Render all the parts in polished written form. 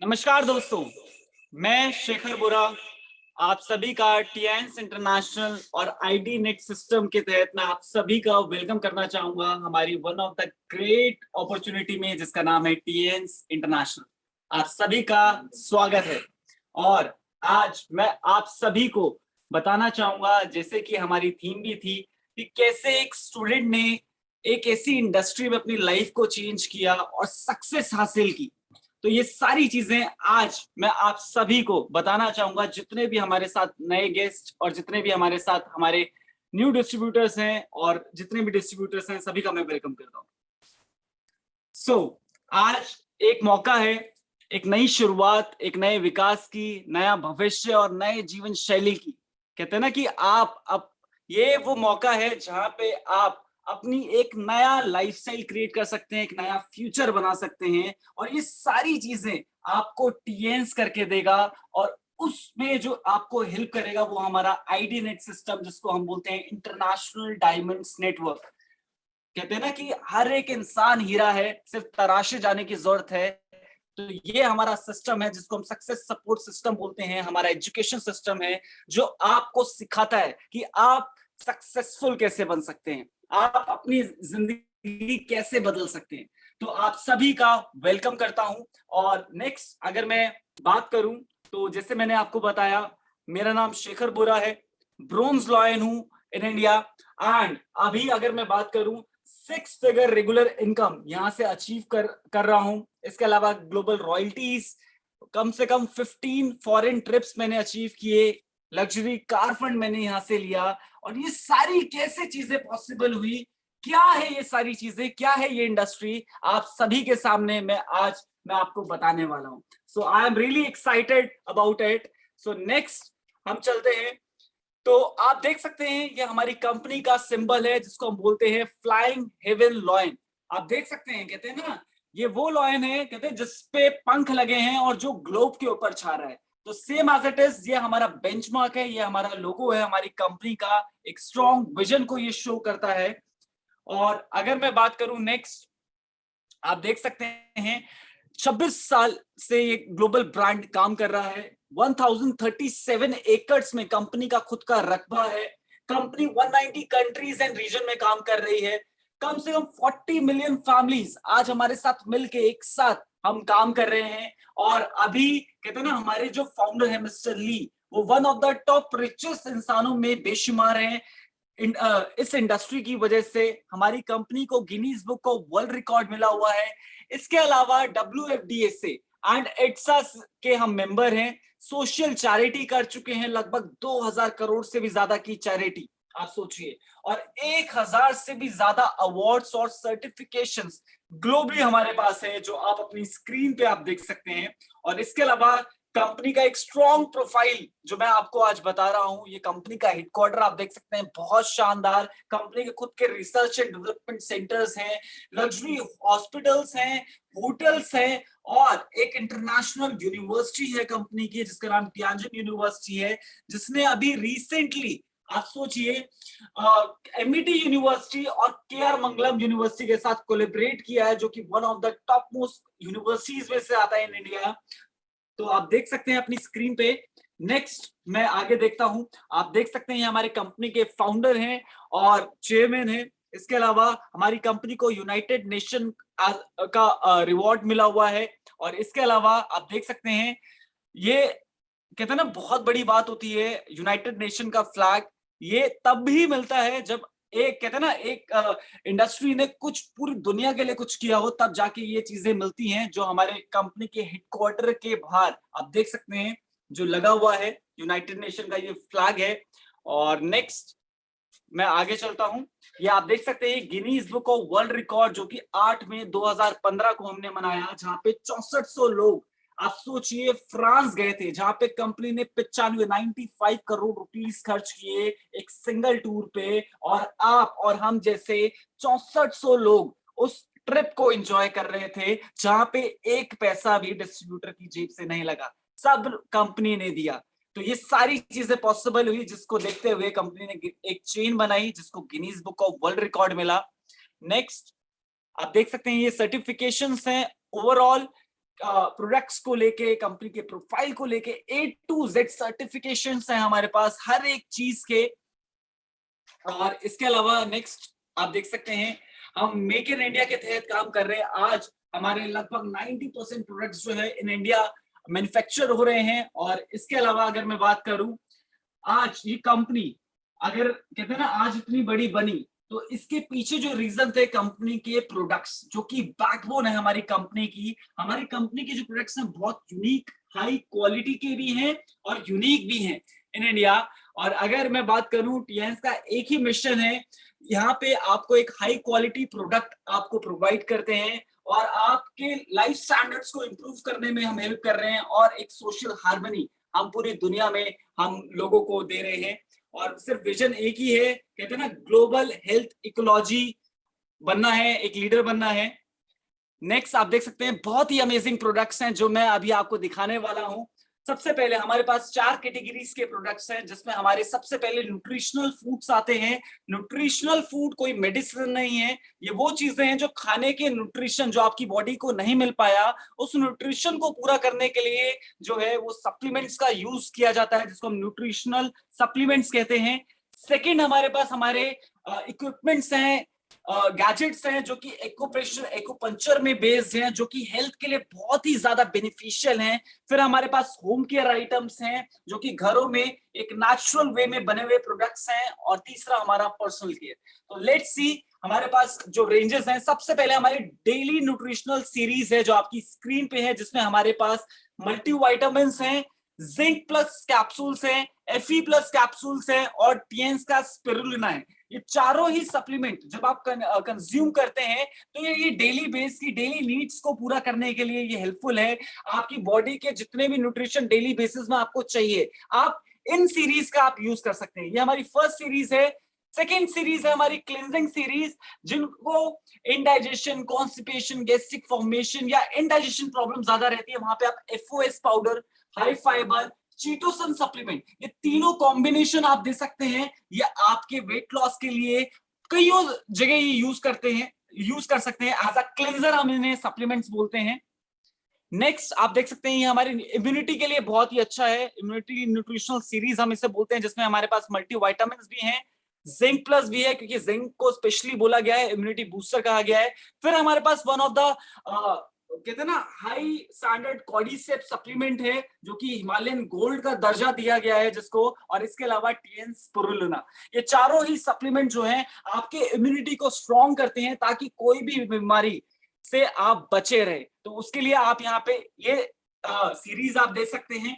नमस्कार दोस्तों, मैं शेखर बुरा आप सभी का टीएंस इंटरनेशनल और आईडी नेट सिस्टम के तहत मैं आप सभी का वेलकम करना चाहूंगा हमारी one of the great opportunity में जिसका नाम है टीएंस इंटरनेशनल। आप सभी का स्वागत है और आज मैं आप सभी को बताना चाहूंगा, जैसे कि हमारी थीम भी थी कि कैसे एक स्टूडेंट ने एक ऐसी इंडस्ट्री में अपनी लाइफ को चेंज किया और सक्सेस हासिल की। तो ये सारी चीजें आज मैं आप सभी को बताना चाहूंगा, जितने भी हमारे साथ नए गेस्ट और जितने भी हमारे साथ हमारे न्यू डिस्ट्रीब्यूटर्स हैं और जितने भी डिस्ट्रीब्यूटर्स हैं सभी का मैं वेलकम करता हूँ। आज एक मौका है, एक नई शुरुआत, एक नए विकास की, नया भविष्य और नए जीवन शैली की। कहते हैं ना कि आप अब ये वो मौका है जहां पे आप अपनी एक नया लाइफस्टाइल क्रिएट कर सकते हैं, एक नया फ्यूचर बना सकते हैं और ये सारी चीजें आपको टीएंस करके देगा और उसमें जो आपको हेल्प करेगा वो हमारा आईडी नेट सिस्टम, जिसको हम बोलते हैं इंटरनेशनल डायमंड्स नेटवर्क। कहते हैं ना कि हर एक इंसान हीरा है, सिर्फ तराशे जाने की जरूरत है। तो ये हमारा सिस्टम है जिसको हम सक्सेस सपोर्ट सिस्टम बोलते हैं, हमारा एजुकेशन सिस्टम है जो आपको सिखाता है कि आप सक्सेसफुल कैसे बन सकते हैं, आप अपनी जिंदगी कैसे बदल सकते हैं। तो आप सभी का वेलकम करता हूं। और नेक्स्ट अगर मैं बात करूं तो जैसे मैंने आपको बताया, मेरा नाम शेखर बोरा है, ब्रोंज लॉयन हूं इन इंडिया। एंड अभी अगर मैं बात करूं, 6 फिगर रेगुलर इनकम यहां से अचीव कर रहा हूं। इसके अलावा ग्लोबल रॉयल्टीज, कम से कम 15 फॉरेन ट्रिप्स मैंने अचीव किए, लग्जरी कार फंड मैंने यहां से लिया। और ये सारी कैसे चीजें पॉसिबल हुई, क्या है ये सारी चीजें, क्या है ये इंडस्ट्री, आप सभी के सामने मैं आपको बताने वाला हूं। So I am really excited about it. So next हम चलते हैं। तो आप देख सकते हैं ये हमारी कंपनी का सिंबल है जिसको हम बोलते हैं फ्लाइंग हेवन लॉयन। आप देख सकते हैं, कहते हैं ना ये वो लॉयन है, कहते हैं जिसपे पंख लगे हैं और जो ग्लोब के ऊपर छा रहा है। तो सेम एज इट इज, ये हमारा बेंचमार्क है, ये हमारा लोगो है हमारी कंपनी का, एक स्ट्रॉन्ग विजन को ये शो करता है। और अगर मैं बात करूं नेक्स्ट, आप देख सकते हैं 26 साल से ये ग्लोबल ब्रांड काम कर रहा है। 1037 एकर्स में कंपनी का खुद का रकबा है। कंपनी 190 कंट्रीज एंड रीजन में काम कर रही है। कम से कम 40 मिलियन फैमिलीज आज हमारे साथ मिलके एक साथ हम काम कर रहे हैं। और अभी कहते हैं ना, हमारे जो फाउंडर है मिस्टर ली, वो one of the top richest इंसानों में बेशुमार हैं। इस इंडस्ट्री की वजह से हमारी कंपनी को गिनीज बुक का वर्ल्ड रिकॉर्ड मिला हुआ है। इसके अलावा WFDA एंड एड्सा के हम मेंबर हैं। सोशल चैरिटी कर चुके हैं, लगभग 2000 करोड़ से भी ज्यादा की चैरिटी, आप सोचिए। और 1000 से भी ज्यादा अवार्ड्स और सर्टिफिकेशंस ग्लोबली हमारे पास है, जो आप अपनी स्क्रीन पे आप देख सकते हैं। और इसके अलावा कंपनी का एक स्ट्रॉन्ग प्रोफाइल जो मैं आपको आज बता रहा हूं, ये कंपनी का हेडक्वार्टर आप देख सकते हैं, बहुत शानदार। कंपनी के खुद के रिसर्च एंड डेवलपमेंट सेंटर्स हैं, लग्जरी हॉस्पिटल्स हैं, होटल्स हैं और एक इंटरनेशनल यूनिवर्सिटी है कंपनी की जिसका नाम टियांजिन यूनिवर्सिटी है, जिसने अभी रिसेंटली, आप सोचिए, एमईटी यूनिवर्सिटी और केआर मंगलम यूनिवर्सिटी के साथ कोलैबोरेट किया है, जो कि one of the top most universities में से आता है इन इंडिया। तो आप देख सकते हैं अपनी स्क्रीन पे। नेक्स्ट मैं आगे देखता हूं, आप देख सकते हैं ये हमारे कंपनी के फाउंडर हैं और चेयरमैन हैं। इसके अलावा हमारी कंपनी को यूनाइटेड नेशन का रिवॉर्ड मिला हुआ है। और इसके अलावा आप देख सकते हैं, ये कहते हैं ना बहुत बड़ी बात होती है, यूनाइटेड नेशन का फ्लैग ये तब भी मिलता है जब एक, कहते हैं ना, एक इंडस्ट्री ने कुछ पूरी दुनिया के लिए कुछ किया हो, तब जाके ये चीजें मिलती हैं। जो हमारे कंपनी के हेडक्वार्टर के बाहर आप देख सकते हैं जो लगा हुआ है यूनाइटेड नेशन का ये फ्लैग है। और नेक्स्ट मैं आगे चलता हूं, ये आप देख सकते हैं Guinness book of world record, जो कि 8 मई 2015 को हमने मनाया, जहां पे 6400 लोग, आप सोचिए, फ्रांस गए थे, जहां पे कंपनी ने 95 करोड़ रुपीस खर्च किए एक सिंगल टूर पे। और आप और हम जैसे 6400 लोग उस ट्रिप को एंजॉय कर रहे थे, जहां पे एक पैसा भी डिस्ट्रीब्यूटर की जेब से नहीं लगा, सब कंपनी ने दिया। तो ये सारी चीजें पॉसिबल हुई, जिसको देखते हुए कंपनी ने एक चेन बनाई जिसको Guinness book of world record मिला। नेक्स्ट आप देख सकते हैं ये सर्टिफिकेशंस हैं ओवरऑल। प्रोडक्ट्स को लेके, कंपनी के प्रोफाइल को लेके A to Z सर्टिफिकेशंस हैं हमारे पास हर एक चीज के। और इसके अलावा नेक्स्ट आप देख सकते हैं, हम मेक इन इंडिया के तहत काम कर रहे हैं। आज हमारे लगभग 90% प्रोडक्ट्स जो है इन इंडिया मैन्युफैक्चर हो रहे हैं। और इसके अलावा अगर मैं बात करूं, आज ये कंपनी अगर कहते हैं ना आज इतनी बड़ी बनी, तो इसके पीछे जो रीजन थे कंपनी के प्रोडक्ट्स, जो कि बैकबोन है हमारी कंपनी की। हमारी कंपनी के जो प्रोडक्ट्स हैं बहुत यूनिक, हाई क्वालिटी के भी हैं और यूनिक भी हैं इन इंडिया। और अगर मैं बात करूं, टीएंस का एक ही मिशन है, यहाँ पे आपको एक हाई क्वालिटी प्रोडक्ट आपको प्रोवाइड करते हैं और आपके लाइफ स्टैंडर्ड्स को इम्प्रूव करने में हम हेल्प कर रहे हैं। और एक सोशल हार्मनी हम पूरी दुनिया में हम लोगों को दे रहे हैं। और सिर्फ विजन एक ही है, कहते हैं ना ग्लोबल हेल्थ इकोलॉजी बनना है, एक लीडर बनना है। नेक्स्ट आप देख सकते हैं बहुत ही अमेजिंग प्रोडक्ट्स हैं जो मैं अभी आपको दिखाने वाला हूं। सबसे पहले हमारे पास 4 कैटेगरीज के प्रोडक्ट्स हैं, जिसमें हमारे सबसे पहले न्यूट्रिशनल फूड्स आते हैं। न्यूट्रिशनल फूड कोई मेडिसिन नहीं है, ये वो चीजें हैं जो खाने के न्यूट्रिशन जो आपकी बॉडी को नहीं मिल पाया, उस न्यूट्रिशन को पूरा करने के लिए जो है वो सप्लीमेंट्स का यूज किया जाता है, जिसको हम न्यूट्रिशनल सप्लीमेंट्स कहते हैं। सेकेंड हमारे पास हमारे इक्विपमेंट्स हैं, गैजेट्स हैं जो कि एक्यूप्रेशर एक्यूपंक्चर में बेस्ड हैं, जो कि हेल्थ के लिए बहुत ही ज्यादा बेनिफिशियल हैं। फिर हमारे पास होम केयर आइटम्स हैं जो कि घरों में एक नेचुरल वे में बने हुए प्रोडक्ट्स हैं। और तीसरा हमारा पर्सनल केयर। तो लेट्स सी हमारे पास जो रेंजेस हैं। सबसे पहले हमारी डेली न्यूट्रिशनल सीरीज है जो आपकी स्क्रीन पे है, जिसमें हमारे पास मल्टी विटामिन्स हैं, जिंक प्लस कैप्सूल्स हैं, Fe प्लस कैप्सूल्स हैं और टीएंस का स्पिरुलिना है। ये चारों ही सप्लीमेंट जब आप कंज्यूम करते हैं तो ये डेली बेस की डेली नीड्स को पूरा करने के लिए ये हेल्पफुल है। आपकी बॉडी के जितने भी न्यूट्रिशन डेली बेसिस में आपको चाहिए, आप इन सीरीज का आप यूज कर सकते हैं। ये हमारी फर्स्ट सीरीज है। सेकेंड सीरीज है हमारी क्लिनजिंग सीरीज, जिनको इनडाइजेशन, कॉन्स्टिपेशन, गैस्ट्रिक फॉर्मेशन या इनडाइजेशन प्रॉब्लम ज्यादा रहती है, वहां पे आप FOS powder, high fibre, chitosan supplement, ये तीनों कॉम्बिनेशन आप दे सकते हैं। ये आपके वेट लॉस के लिए कई जगह ये यूज कर सकते हैं एज अ क्लेंजर, हम इन्हें सप्लीमेंट्स बोलते हैं। नेक्स्ट आप देख सकते हैं ये हमारे इम्यूनिटी के लिए बहुत ही अच्छा है। इम्यूनिटी न्यूट्रिशनल सीरीज हम इसे बोलते हैं, जिसमें हमारे पास मल्टी विटामिन्स भी हैं, जिंक प्लस भी है, क्योंकि जिंक को स्पेशली बोला गया है, इम्यूनिटी बूस्टर कहा गया है। फिर हमारे पास वन ऑफ द कहते हैं ना हाई स्टैंडर्ड कॉर्डिसेप सप्लीमेंट है, जो कि हिमालयन गोल्ड का दर्जा दिया गया है जिसको। और इसके अलावा टीएन स्पिरुलिना। ये चारों ही सप्लीमेंट जो हैं आपके इम्यूनिटी को स्ट्रॉन्ग करते हैं, ताकि कोई भी बीमारी से आप बचे रहे। तो उसके लिए आप यहाँ पे ये सीरीज आप दे सकते हैं।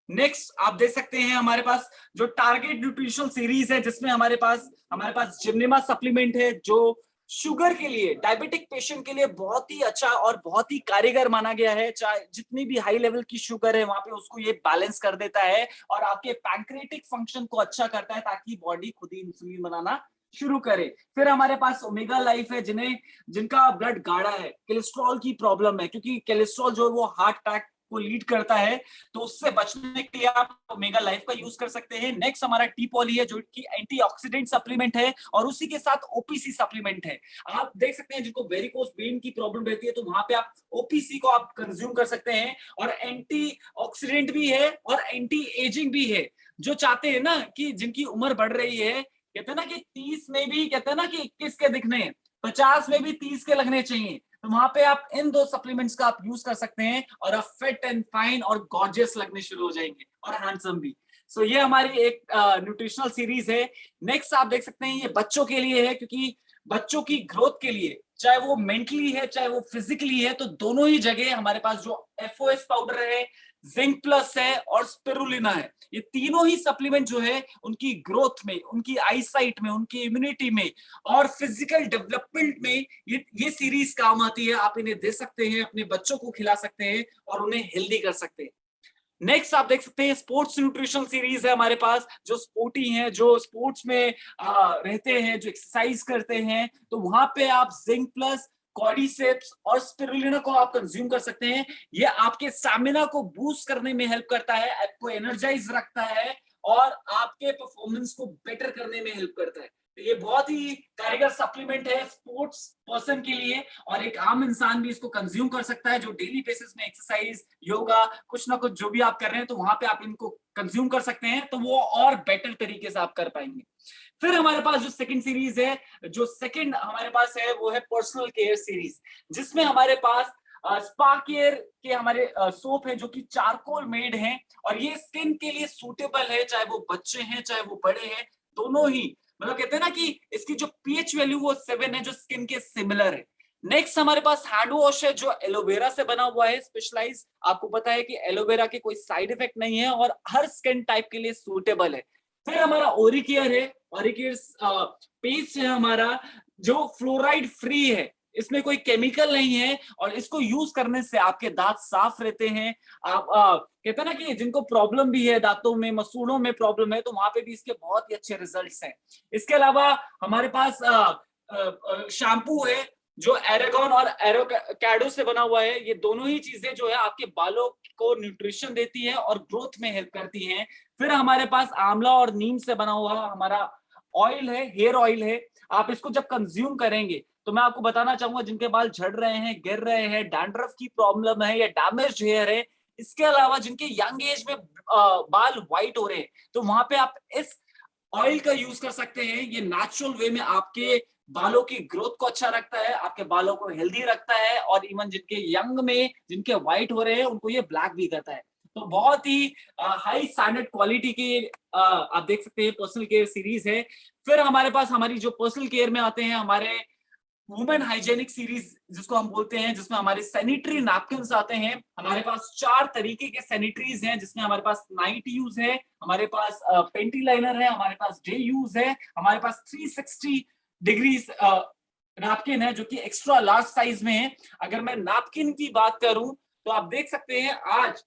नेक्स्ट आप देख सकते हैं हमारे पास जो टारगेट न्यूट्रिशनल सीरीज है, जिसमें हमारे पास जिम्निमा सप्लीमेंट है, जो शुगर के लिए, डायबिटिक पेशेंट के लिए बहुत ही अच्छा और बहुत ही कारगर माना गया है। चाहे जितनी भी हाई लेवल की शुगर है वहां पे उसको ये बैलेंस कर देता है और आपके पैंक्रियाटिक फंक्शन को अच्छा करता है, ताकि बॉडी खुद ही इंसुलिन बनाना शुरू करे। फिर हमारे पास ओमेगा लाइफ है, जिनका ब्लड गाढ़ा है, कोलेस्ट्रॉल की प्रॉब्लम है, क्योंकि कोलेस्ट्रॉल जो है वो हार्ट अटैक को लीड करता है, तो उससे बचने के लिए आप ओमेगा लाइफ का यूज कर सकते हैं। नेक्स्ट हमारा टी पॉली है, जो कि एंटीऑक्सीडेंट सप्लीमेंट है, और उसी के साथ ओपीसी सप्लीमेंट है। आप देख सकते हैं जिनको वेरिकोस वेन की प्रॉब्लम रहती है, तो वहां पे आप ओपीसी को आप कंज्यूम कर सकते हैं। और एंटीऑक्सीडेंट भी है और एंटी एजिंग भी है। जो चाहते हैं ना कि जिनकी उम्र बढ़ रही है, कहते हैं ना कि 30 में भी कहते हैं ना कि 21 के दिखने हैं, 50 में भी 30 के लगने चाहिए, तो वहां पे आप इन दो सप्लीमेंट्स का आप यूज कर सकते हैं और आप फिट एंड फाइन और गॉर्जियस लगने शुरू हो जाएंगे और हैंडसम भी। सो ये हमारी एक न्यूट्रिशनल सीरीज है। नेक्स्ट आप देख सकते हैं ये बच्चों के लिए है, क्योंकि बच्चों की ग्रोथ के लिए, चाहे वो मेंटली है चाहे वो फिजिकली है, तो दोनों ही जगह हमारे पास जो एफओएस पाउडर है, जिंक प्लस है और स्पिरुलिना है, ये तीनों ही सप्लीमेंट जो है उनकी ग्रोथ में, उनकी आईसाइट में, उनकी इम्यूनिटी में और फिजिकल डेवलपमेंट में ये सीरीज काम आती है। आप इन्हें दे सकते हैं, अपने बच्चों को खिला सकते हैं और उन्हें हेल्दी कर सकते हैं। नेक्स्ट आप देख सकते हैं स्पोर्ट्स न्यूट्रिशन सीरीज है हमारे पास, जो स्पोर्टी हैं, जो स्पोर्ट्स में रहते हैं, जो एक्सरसाइज करते हैं, तो वहां पे आप जिंक प्लस, कॉर्डिसेप्स और स्पिरुलिना को आप कंज्यूम कर सकते हैं। ये आपके स्टैमिना को बूस्ट करने में हेल्प करता है, आपको एनर्जाइज रखता है और आपके परफॉर्मेंस को बेटर करने में हेल्प करता है। ये बहुत ही कारगर सप्लीमेंट है स्पोर्ट्स पर्सन के लिए, और एक आम इंसान भी इसको कंज्यूम कर सकता है जो डेली बेसिस में एक्सरसाइज, योगा, कुछ ना कुछ जो भी आप कर रहे हैं, तो वहां पे आप इनको कंज्यूम कर सकते हैं, तो वो और बेटर तरीके से आप कर पाएंगे। फिर हमारे पास जो सेकंड सीरीज है, जो सेकंड हमारे पास है, वो है पर्सनल केयर सीरीज, जिसमें हमारे पास स्पा केयर के हमारे सोप है जो कि चारकोल मेड हैं, और ये स्किन के लिए सूटेबल है, चाहे वो बच्चे हैं चाहे वो बड़े हैं, दोनों ही। मतलब कहते हैं ना कि इसकी जो पीएच वैल्यू वो 7 है, जो स्किन के सिमिलर है। नेक्स्ट हमारे पास हैंड वॉश है जो एलोवेरा से बना हुआ है, स्पेशलाइज। आपको पता है कि एलोवेरा के कोई साइड इफेक्ट नहीं है और हर स्किन टाइप के लिए सूटेबल है। फिर हमारा ओरिकेयर है, ओरिकेयर पेस्ट है हमारा, जो फ्लोराइड फ्री है, इसमें कोई केमिकल नहीं है, और इसको यूज करने से आपके दांत साफ रहते हैं। आप कहते हैं ना कि जिनको प्रॉब्लम भी है दांतों में, मसूड़ों में प्रॉब्लम है, तो वहां पे भी इसके बहुत ही अच्छे रिजल्ट्स हैं। इसके अलावा हमारे पास शैम्पू है जो एरेगॉन और एरोकैडो से बना हुआ है। ये दोनों ही चीजें जो है आपके बालों को न्यूट्रिशन देती है और ग्रोथ में हेल्प करती हैं। फिर हमारे पास आंवला और नीम से बना हुआ हमारा ऑयल है, हेयर ऑयल है। आप इसको जब कंज्यूम करेंगे, तो मैं आपको बताना चाहूंगा, जिनके बाल झड़ रहे हैं, गिर रहे हैं, डैंड्रफ की प्रॉब्लम है या डैमेज हेयर है, इसके अलावा जिनके यंग एज में बाल व्हाइट हो रहे हैं, तो वहां पे आप इस ऑयल का यूज कर सकते हैं। ये नेचुरल वे में आपके बालों की ग्रोथ को अच्छा रखता है, आपके बालों को हेल्दी रखता है, और इवन जिनके यंग में जिनके व्हाइट हो रहे हैं उनको ये ब्लैक भी करता है। तो बहुत ही हाई स्टैंडर्ड क्वालिटी की आप देख सकते हैं पर्सनल केयर सीरीज है। फिर हमारे पास हमारी जो पर्सनल केयर में आते हैं हमारे वुमेन हाइजेनिक सीरीज, जिसको हम बोलते हैं, जिसमें हमारे सैनिटरी नैपकिन्स आते हैं। हमारे पास 4 तरीके के सैनिटरीज हैं, जिसमें हमारे पास नाइट यूज है, हमारे पास पेंटी लाइनर है, हमारे पास डे यूज है, हमारे पास 360 डिग्रीज नैपकिन है जो कि एक्स्ट्रा लार्ज साइज में है। अगर मैं नैपकिन की बात करूं, तो आप देख सकते हैं आज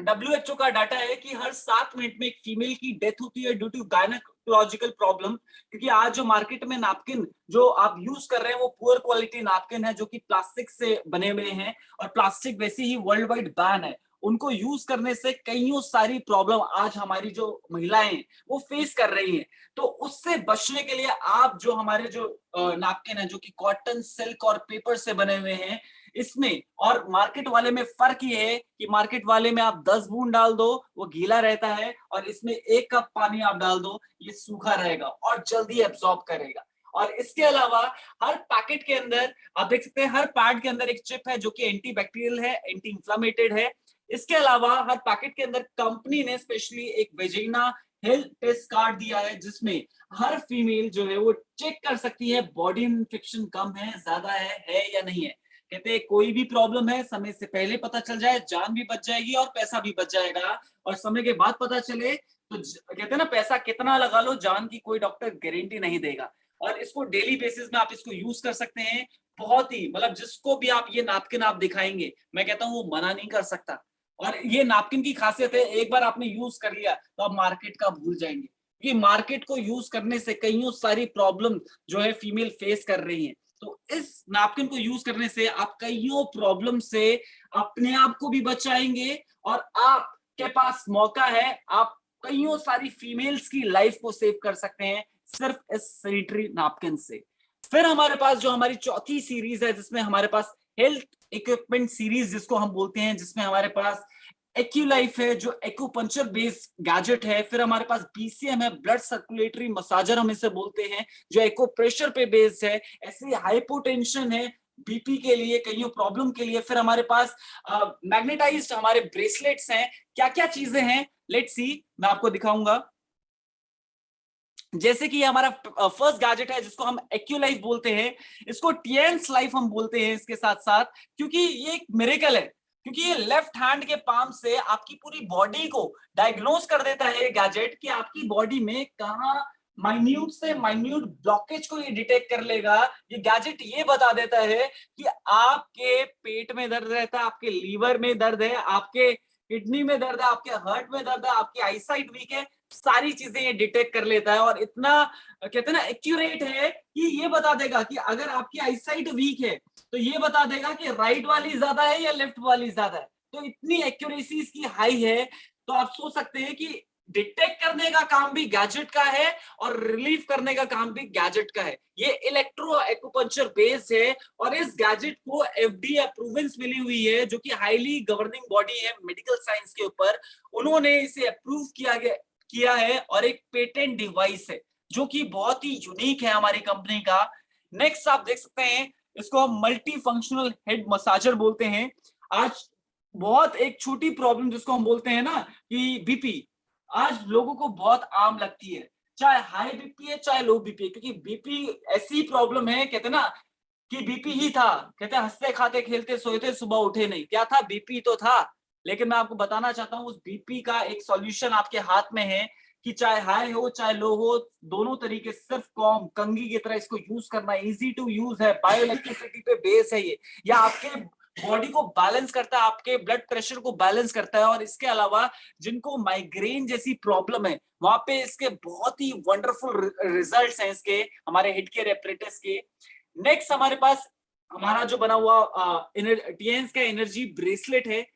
WHO का डाटा है कि हर 7 मिनट में एक फीमेल की डेथ होती है ड्यू टू गायनेकोलॉजिकल प्रॉब्लम, क्योंकि आज जो मार्केट में नैपकिन जो आप यूज कर रहे हैं वो पुअर क्वालिटी नैपकिन है, जो कि प्लास्टिक से बने हुए हैं, और प्लास्टिक वैसे ही वर्ल्ड वाइड बैन है। उनको यूज करने से कईयों सारी प्रॉब्लम आज हमारी जो महिलाएं वो फेस कर रही हैं। तो उससे बचने के लिए आप जो हमारे जो नैपकिन है, जो कि कॉटन, सिल्क और पेपर से बने हुए हैं, इसमें और मार्केट वाले में फर्क ये है कि मार्केट वाले में आप 10 बूंद डाल दो वो गीला रहता है, और इसमें 1 कप पानी आप डाल दो ये सूखा रहेगा और जल्दी एब्जॉर्ब करेगा। और इसके अलावा हर पैकेट के अंदर आप देख सकते हैं, हर पैड के अंदर एक चिप है जो कि एंटी बैक्टीरियल है, एंटी इंफ्लेमेटेड है। इसके अलावा हर पैकेट के अंदर कंपनी ने स्पेशली एक वेजिना हेल्थ टेस्ट कार्ड दिया है, जिसमें हर फीमेल जो है वो चेक कर सकती है बॉडी इन्फेक्शन कम है, ज्यादा है या नहीं है। कहते हैं कोई भी प्रॉब्लम है समय से पहले पता चल जाए, जान भी बच जाएगी और पैसा भी बच जाएगा, और समय के बाद पता चले तो कहते हैं ना, पैसा कितना लगा लो, जान की कोई डॉक्टर गारंटी नहीं देगा। और इसको डेली बेसिस में आप इसको यूज कर सकते हैं। बहुत ही मतलब जिसको भी आप ये नैपकिन आप दिखाएंगे, मैं कहता हूँ वो मना नहीं कर सकता। और ये नैपकिन की खासियत है, एक बार आपने यूज कर लिया तो आप मार्केट का भूल जाएंगे, क्योंकि मार्केट को यूज करने से कईयों सारी प्रॉब्लम जो है फीमेल फेस कर रही है। तो इस नैपकिन को यूज करने से आप कईयों प्रॉब्लम से अपने आप को भी बचाएंगे, और आपके पास मौका है, आप कईयों सारी फीमेल्स की लाइफ को सेव कर सकते हैं सिर्फ इस सैनिटरी नैपकिन से। फिर हमारे पास जो हमारी चौथी सीरीज है, जिसमें हमारे पास हेल्थ इक्विपमेंट सीरीज जिसको हम बोलते हैं, जिसमें हमारे पास एक्यूलाइफ है जो एक्यूपंक्चर बेस्ड गैजेट है। फिर हमारे पास BCM है, ब्लड सर्कुलेटरी मसाजर हम इसे बोलते हैं, जो एको प्रेशर पे बेस्ड है। ऐसे हाइपोटेंशन है, बीपी के लिए, कईयों प्रॉब्लम के लिए। फिर हमारे पास मैग्नेटाइज्ड हमारे ब्रेसलेट्स हैं। क्या क्या चीजें हैं, लेट्स सी, मैं आपको दिखाऊंगा। जैसे कि ये हमारा फर्स्ट गैजेट है जिसको हम एक्यूलाइफ बोलते हैं, इसको टीएंस लाइफ हम बोलते हैं इसके साथ साथ, क्योंकि ये एक मिरेकल है, क्योंकि ये लेफ्ट हैंड के पाम से आपकी पूरी बॉडी को डायग्नोज कर देता है ये गैजेट, कि आपकी बॉडी में कहाँ माइन्यूट से माइन्यूट ब्लॉकेज को ये डिटेक्ट कर लेगा। ये गैजेट ये बता देता है कि आपके पेट में दर्द रहता है, आपके लीवर में दर्द है, आपके किडनी में दर्द है, आपके हार्ट में दर्द है, आपकी आईसाइट वीक है, सारी चीजें ये डिटेक्ट कर लेता है। और इतना कहते हैं ना एक्यूरेट है कि ये बता देगा कि अगर आपकी आईसाइट वीक है तो ये बता देगा कि राइट वाली ज्यादा है या लेफ्ट वाली ज्यादा है। तो इतनी एक्यूरेसी इसकी हाई है। तो आप सोच सकते हैं कि डिटेक्ट करने का काम भी गैजेट का है और रिलीफ करने का काम भी गैजेट का है। ये इलेक्ट्रो एक्यूपंक्चर बेस है और इस गैजेट को एफडीए अप्रूवेंस मिली हुई है, जो कि हाईली गवर्निंग बॉडी है मेडिकल साइंस के ऊपर। उन्होंने इसे अप्रूव किया है और एक पेटेंट डिवाइस है जो कि बहुत ही यूनिक है हमारी कंपनी का। नेक्स्ट आप देख सकते हैं, इसको हम मल्टी फंक्शनल हेड मसाजर बोलते हैं। आज बहुत एक छोटी प्रॉब्लम जिसको हम बोलते हैं ना कि बीपी, आज लोगों को बहुत आम लगती है, चाहे हाई बीपी है चाहे लो बीपी है, क्योंकि बीपी ऐसी प्रॉब्लम है, कहते ना कि बीपी ही था, कहते हंसते खाते खेलते सोते सुबह उठे नहीं, क्या था? बीपी तो था। लेकिन मैं आपको बताना चाहता हूँ उस बीपी का एक सॉल्यूशन आपके हाथ में है कि चाहे हाई हो चाहे लो हो, दोनों तरीके सिर्फ कॉम कंघी की तरह इसको यूज करना, इजी टू यूज है, बायो इलेक्ट्रिसिटी पे बेस है ये, या आपके बॉडी को बैलेंस करता है, आपके ब्लड प्रेशर को बैलेंस करता है। और इसके अलावा जिनको माइग्रेन जैसी प्रॉब्लम है वहां पे इसके बहुत ही वंडरफुल रिजल्ट्स हैं इसके, हमारे हेड केयर एपरेटस के। नेक्स्ट हमारे पास हमारा जो बना हुआ टीएंस का एनर्जी ब्रेसलेट है।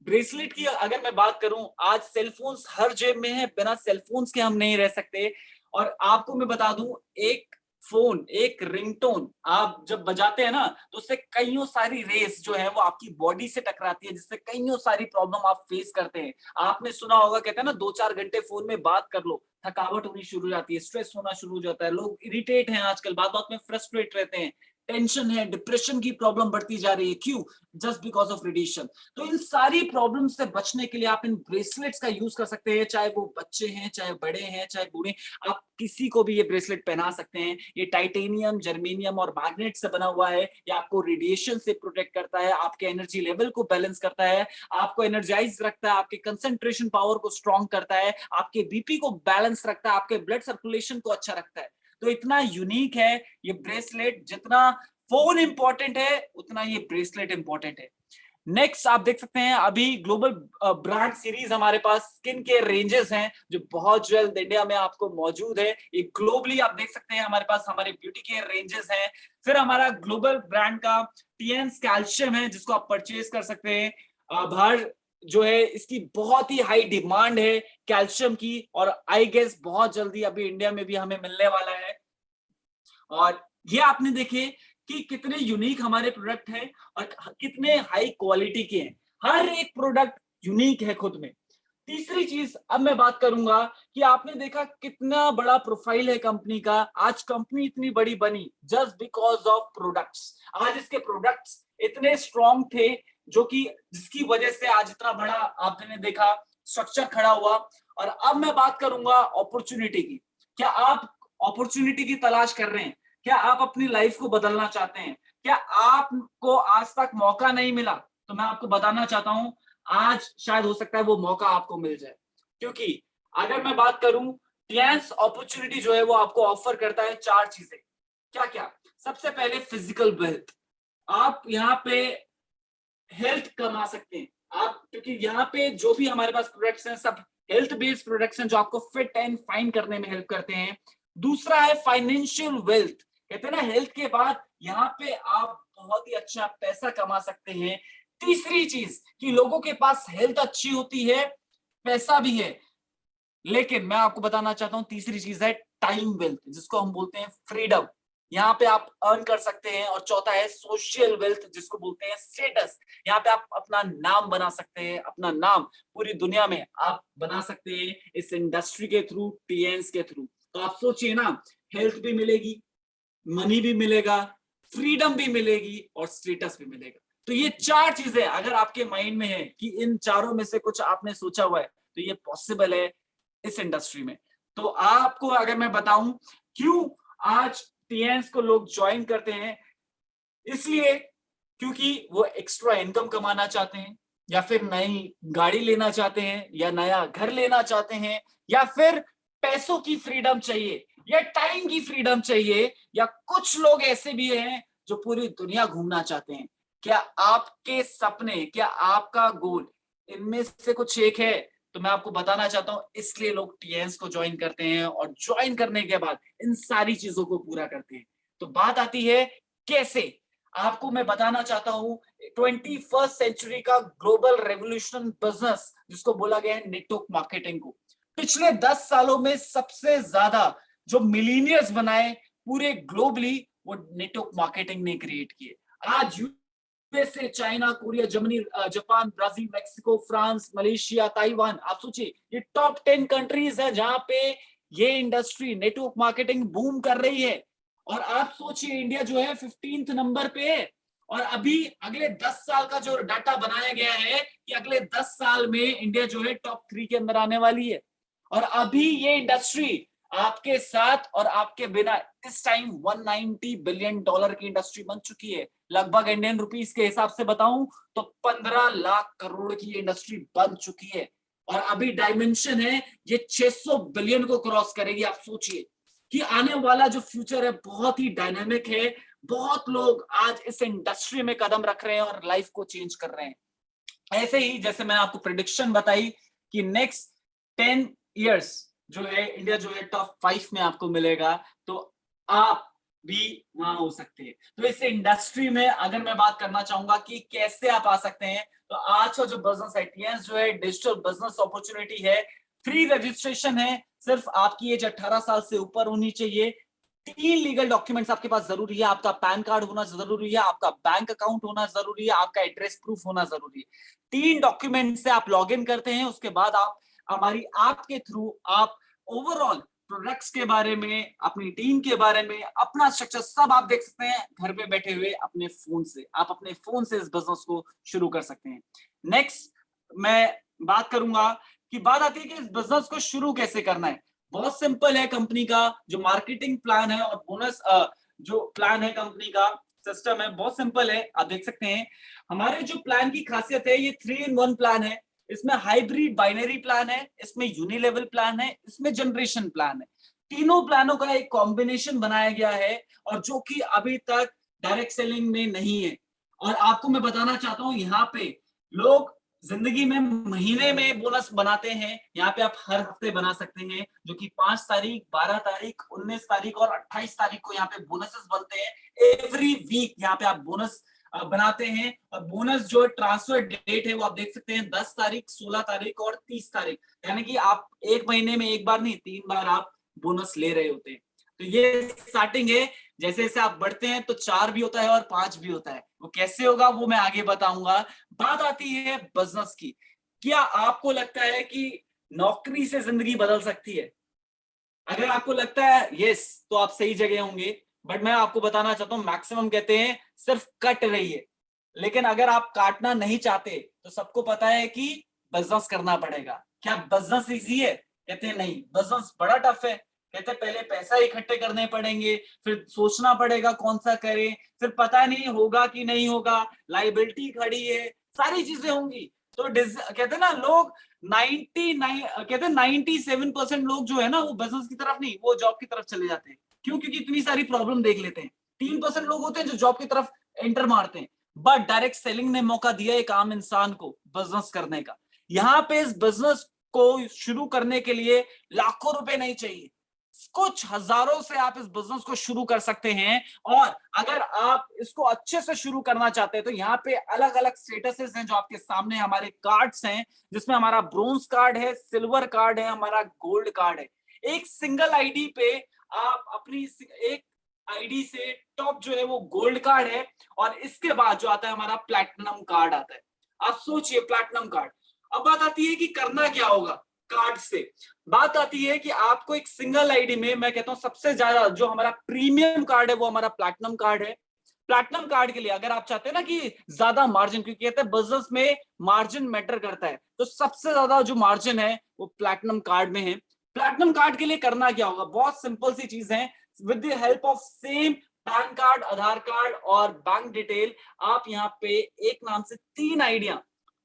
ब्रेसलेट की अगर मैं बात करूं, आज सेलफोन्स हर जेब में है, बिना सेलफोन्स के हम नहीं रह सकते। और आपको मैं बता दूं, एक फोन, एक रिंगटोन आप जब बजाते हैं ना, तो उससे कईयों सारी रेस जो है वो आपकी बॉडी से टकराती है, जिससे कईयों सारी प्रॉब्लम आप फेस करते हैं। आपने सुना होगा, कहते हैं ना 2-4 घंटे फोन में बात कर लो, थकावट होनी शुरू हो जाती है, स्ट्रेस होना शुरू हो जाता है, लोग इरिटेट हैं, आजकल बात बात में फ्रस्ट्रेट रहते हैं, टेंशन है, डिप्रेशन की प्रॉब्लम बढ़ती जा रही है। क्यों? Just because of radiation. तो इन सारी प्रॉब्लम से बचने के लिए आप इन ब्रेसलेट्स का यूज कर सकते हैं, चाहे वो बच्चे हैं, चाहे बड़े हैं, चाहे बूढ़े, आप किसी को भी ये ब्रेसलेट पहना सकते हैं। ये टाइटेनियम, जर्मेनियम और मैग्नेट से बना हुआ है। ये आपको रेडिएशन से प्रोटेक्ट करता है, आपके एनर्जी लेवल को बैलेंस करता है, आपको एनर्जाइज रखता है, आपके कंसंट्रेशन पावर को स्ट्रॉन्ग करता है, आपके बीपी को बैलेंस रखता है, आपके ब्लड सर्कुलेशन को अच्छा रखता है। तो इतना यूनिक है ये ब्रेसलेट, जितना फोन इंपॉर्टेंट है उतना ये ब्रेसलेट इंपॉर्टेंट है। नेक्स्ट आप देख सकते हैं, अभी ग्लोबल ब्रांड सीरीज हमारे पास स्किन के रेंजेस हैं जो बहुत जल्द इंडिया में आपको मौजूद है। ये ग्लोबली आप देख सकते हैं, हमारे पास हमारे ब्यूटी केयर रेंजेस हैं। फिर हमारा ग्लोबल ब्रांड का टीएंस कैल्शियम है जिसको आप परचेज कर सकते हैं। बाहर जो है इसकी बहुत ही हाई डिमांड है कैल्शियम की, और आई गेस बहुत जल्दी अभी इंडिया में भी हमें मिलने वाला है। और ये आपने देखे कि कितने यूनिक हमारे प्रोडक्ट हैं और कितने हाई क्वालिटी के हैं। हर एक प्रोडक्ट यूनिक है खुद में। तीसरी चीज अब मैं बात करूंगा कि आपने देखा कितना बड़ा प्रोफाइल है कंपनी का। आज कंपनी इतनी बड़ी बनी जस्ट बिकॉज ऑफ प्रोडक्ट्स। आज इसके प्रोडक्ट्स इतने स्ट्रॉन्ग थे जो कि जिसकी वजह से आज इतना बड़ा आपने देखा स्ट्रक्चर खड़ा हुआ। और अब मैं बात करूंगा अपॉर्चुनिटी की। क्या आप अपॉर्चुनिटी की तलाश कर रहे हैं? क्या आप अपनी लाइफ को बदलना चाहते हैं? क्या आपको आज तक मौका नहीं मिला? तो मैं आपको बताना चाहता हूं, आज शायद हो सकता है वो मौका आपको मिल जाए। क्योंकि अगर मैं बात करूं, टियांस अपॉर्चुनिटी जो है वो आपको ऑफर करता है 4 चीजें। क्या क्या? सबसे पहले फिजिकल वेल्थ। आप यहाँ पे हेल्थ कमा सकते हैं आप, क्योंकि यहाँ पे जो भी हमारे पास प्रोडक्ट्स हैं सब हेल्थ बेस्ड प्रोडक्ट्स हैं जो आपको फिट एंड फाइन करने में हेल्प करते हैं। दूसरा है फाइनेंशियल वेल्थ। कहते हैं ना, हेल्थ के बाद यहाँ पे आप बहुत ही अच्छा पैसा कमा सकते हैं। तीसरी चीज कि लोगों के पास हेल्थ अच्छी होती है, पैसा भी है, लेकिन मैं आपको बताना चाहता हूं तीसरी चीज है टाइम वेल्थ, जिसको हम बोलते हैं फ्रीडम। यहाँ पे आप अर्न कर सकते हैं। और चौथा है सोशल वेल्थ, जिसको बोलते हैं स्टेटस। यहाँ पे आप अपना नाम बना सकते हैं, अपना नाम पूरी दुनिया में आप बना सकते हैं इस इंडस्ट्री के थ्रू, टीएंस के थ्रू। तो आप सोचिए ना, हेल्थ भी मिलेगी, मनी भी मिलेगा, फ्रीडम भी मिलेगी और स्टेटस भी मिलेगा। तो ये 4 चीजें अगर आपके माइंड में है कि इन चारों में से कुछ आपने सोचा हुआ है, तो ये पॉसिबल है इस इंडस्ट्री में। तो आपको अगर मैं बताऊं क्यों आज टीएंस को लोग ज्वाइन करते हैं, इसलिए क्योंकि वो एक्स्ट्रा इनकम कमाना चाहते हैं, या फिर नई गाड़ी लेना चाहते हैं, या नया घर लेना चाहते हैं, या फिर पैसों की फ्रीडम चाहिए, या टाइम की फ्रीडम चाहिए, या कुछ लोग ऐसे भी हैं जो पूरी दुनिया घूमना चाहते हैं। क्या आपके सपने, क्या आपका गोल इनमें से कुछ एक है? तो मैं आपको बताना चाहता हूं इसलिए लोग टीएंस को ज्वाइन करते हैं, और ज्वाइन करने के बाद इन सारी चीजों को पूरा करते हैं। तो बात आती है कैसे। आपको मैं बताना चाहता हूं 21st सेंचुरी का ग्लोबल रेवोल्यूशन बिजनेस जिसको बोला गया है नेटवर्क मार्केटिंग को। पिछले 10 सालों में सबसे ज्यादा जो मिलीनियर्स बनाए पूरे ग्लोबली, वो नेटवर्क मार्केटिंग ने क्रिएट किए। आज USA, China, Korea, Germany, Japan, Brazil, Mexico, France, Malaysia, Taiwan, आप सोचिए ये टॉप 10 कंट्रीज है जहां पे ये इंडस्ट्री नेटवर्क मार्केटिंग बूम कर रही है। और आप सोचिए इंडिया जो है 15th नंबर पे है। और अभी अगले 10 साल का जो डाटा बनाया गया है कि अगले 10 साल में इंडिया जो है टॉप 3 के अंदर आने वाली है। और अभी ये इंडस्ट्री आपके साथ और आपके बिना इस टाइम 190 बिलियन डॉलर की इंडस्ट्री बन चुकी है। लगभग इंडियन रुपीस के हिसाब से बताऊं तो 15 लाख करोड़ की इंडस्ट्री बन चुकी है। और अभी डायमेंशन है ये 600 बिलियन को क्रॉस करेगी। आप सोचिए कि आने वाला जो फ्यूचर है बहुत ही डायनामिक है। बहुत लोग आज इस इंडस्ट्री में कदम रख रहे हैं और लाइफ को चेंज कर रहे हैं। ऐसे ही जैसे मैंने आपको प्रेडिक्शन बताई कि नेक्स्ट 10 इयर्स जो है इंडिया जो है टॉप 5 में आपको मिलेगा, तो आप भी वहां हो सकते हैं। तो इस इंडस्ट्री में अगर मैं बात करना चाहूंगा कि कैसे आप आ सकते हैं, तो आज का जो बिजनेस है टीएंस जो है डिजिटल बिजनेस अपॉर्चुनिटी है। फ्री रजिस्ट्रेशन है, सिर्फ आपकी एज 18 साल से ऊपर होनी चाहिए। 3 लीगल डॉक्यूमेंट्स आपके पास जरूरी है। आपका पैन कार्ड होना जरूरी है, आपका बैंक अकाउंट होना जरूरी है, आपका एड्रेस प्रूफ होना जरूरी है। 3 डॉक्यूमेंट से आप लॉग इन करते हैं, उसके बाद आप हमारी ऐप के थ्रू आप ओवरऑल प्रोडक्ट्स के बारे में, अपनी टीम के बारे में, अपना स्ट्रक्चर सब आप देख सकते हैं घर पे बैठे हुए अपने फोन से। आप अपने फोन से इस बिजनेस को शुरू कर सकते हैं। नेक्स्ट मैं बात करूंगा कि बात आती है कि इस बिजनेस को शुरू कैसे करना है। बहुत सिंपल है। कंपनी का जो मार्केटिंग प्लान है और बोनस जो प्लान है कंपनी का सिस्टम है बहुत सिंपल है। आप देख सकते हैं हमारे जो प्लान की खासियत है ये 3 in 1 प्लान है। इसमें हाइब्रिड बाइनरी प्लान है, इसमें यूनिलेवल प्लान है, इसमें जनरेशन प्लान है। तीनों प्लानों का एक कॉम्बिनेशन बनाया गया है और जो कि अभी तक डायरेक्ट सेलिंग में नहीं है। और आपको मैं बताना चाहता हूं यहाँ पे लोग जिंदगी में महीने में बोनस बनाते हैं, यहाँ पे आप हर हफ्ते बना सकते हैं, जो कि 5 तारीख, 12 तारीख, 19 तारीख और 28 तारीख को यहाँ पे बोनसेस बनते हैं। एवरी वीक यहाँ पे आप बोनस बनाते हैं। और बोनस जो ट्रांसफर डेट है वो आप देख सकते हैं 10 तारीख, 16 तारीख और 30 तारीख, यानी कि आप एक महीने में एक बार नहीं 3 बार आप बोनस ले रहे होते हैं। तो ये स्टार्टिंग है। जैसे जैसे आप बढ़ते हैं तो 4 भी होता है और 5 भी होता है। वो कैसे होगा वो मैं आगे बताऊंगा। बात आती है बिजनेस की। क्या आपको लगता है कि नौकरी से जिंदगी बदल सकती है? अगर आपको लगता है यस, तो आप सही जगह होंगे। बट मैं आपको बताना चाहता हूं मैक्सिमम कहते हैं सिर्फ कट रही है। लेकिन अगर आप काटना नहीं चाहते तो सबको पता है कि बिजनेस करना पड़ेगा। क्या बिजनेस इजी है? कहते हैं नहीं, बिजनेस बड़ा टफ है। कहते हैं पहले पैसा इकट्ठे करने पड़ेंगे, फिर सोचना पड़ेगा कौन सा करें, फिर पता नहीं होगा कि नहीं होगा, लाइबिलिटी खड़ी है, सारी चीजें होंगी। तो कहते हैं ना लोग 99 कहते हैं 97% लोग जो है ना वो बिजनेस की तरफ नहीं, वो जॉब की तरफ चले जाते हैं। क्यों? क्योंकि इतनी सारी प्रॉब्लम देख लेते हैं। 3% लोग होते हैं जो जॉब की तरफ एंटर मारते हैं। बट डायरेक्ट सेलिंग ने मौका दिया एक आम इंसान को बिजनेस करने का। यहाँ पे इस बिजनेस को शुरू करने के लिए लाखों रुपए नहीं चाहिए, कुछ हजारों से आप इस बिजनेस को शुरू कर सकते हैं। और अगर आप इसको अच्छे से शुरू करना चाहते हैं तो यहाँ पे अलग अलग स्टेटसेस हैं जो आपके सामने हमारे कार्ड्स हैं, जिसमें हमारा ब्रोंज कार्ड है, सिल्वर कार्ड है, हमारा गोल्ड कार्ड है। एक सिंगल आईडी पे आप अपनी एक आईडी से टॉप जो है वो गोल्ड कार्ड है और इसके बाद जो आता है हमारा प्लैटिनम कार्ड आता है। आप सोचिए प्लैटिनम कार्ड। अब बात आती है कि करना क्या होगा कार्ड से। बात आती है कि आपको एक सिंगल आईडी में, मैं कहता हूं सबसे ज्यादा जो हमारा प्रीमियम कार्ड है वो हमारा प्लैटिनम कार्ड है। प्लैटिनम कार्ड के लिए अगर आप चाहते हैं ना कि ज्यादा मार्जिन, क्योंकि कहते हैं बिजनेस में मार्जिन मैटर करता है, तो सबसे ज्यादा जो मार्जिन है वो प्लैटिनम कार्ड में है। प्लैटिनम कार्ड के लिए करना क्या होगा? बहुत सिंपल सी चीज है। With the help of same pan card, Aadhaar card और बैंक डिटेल, आप यहाँ पे एक नाम से 3 आइडिया,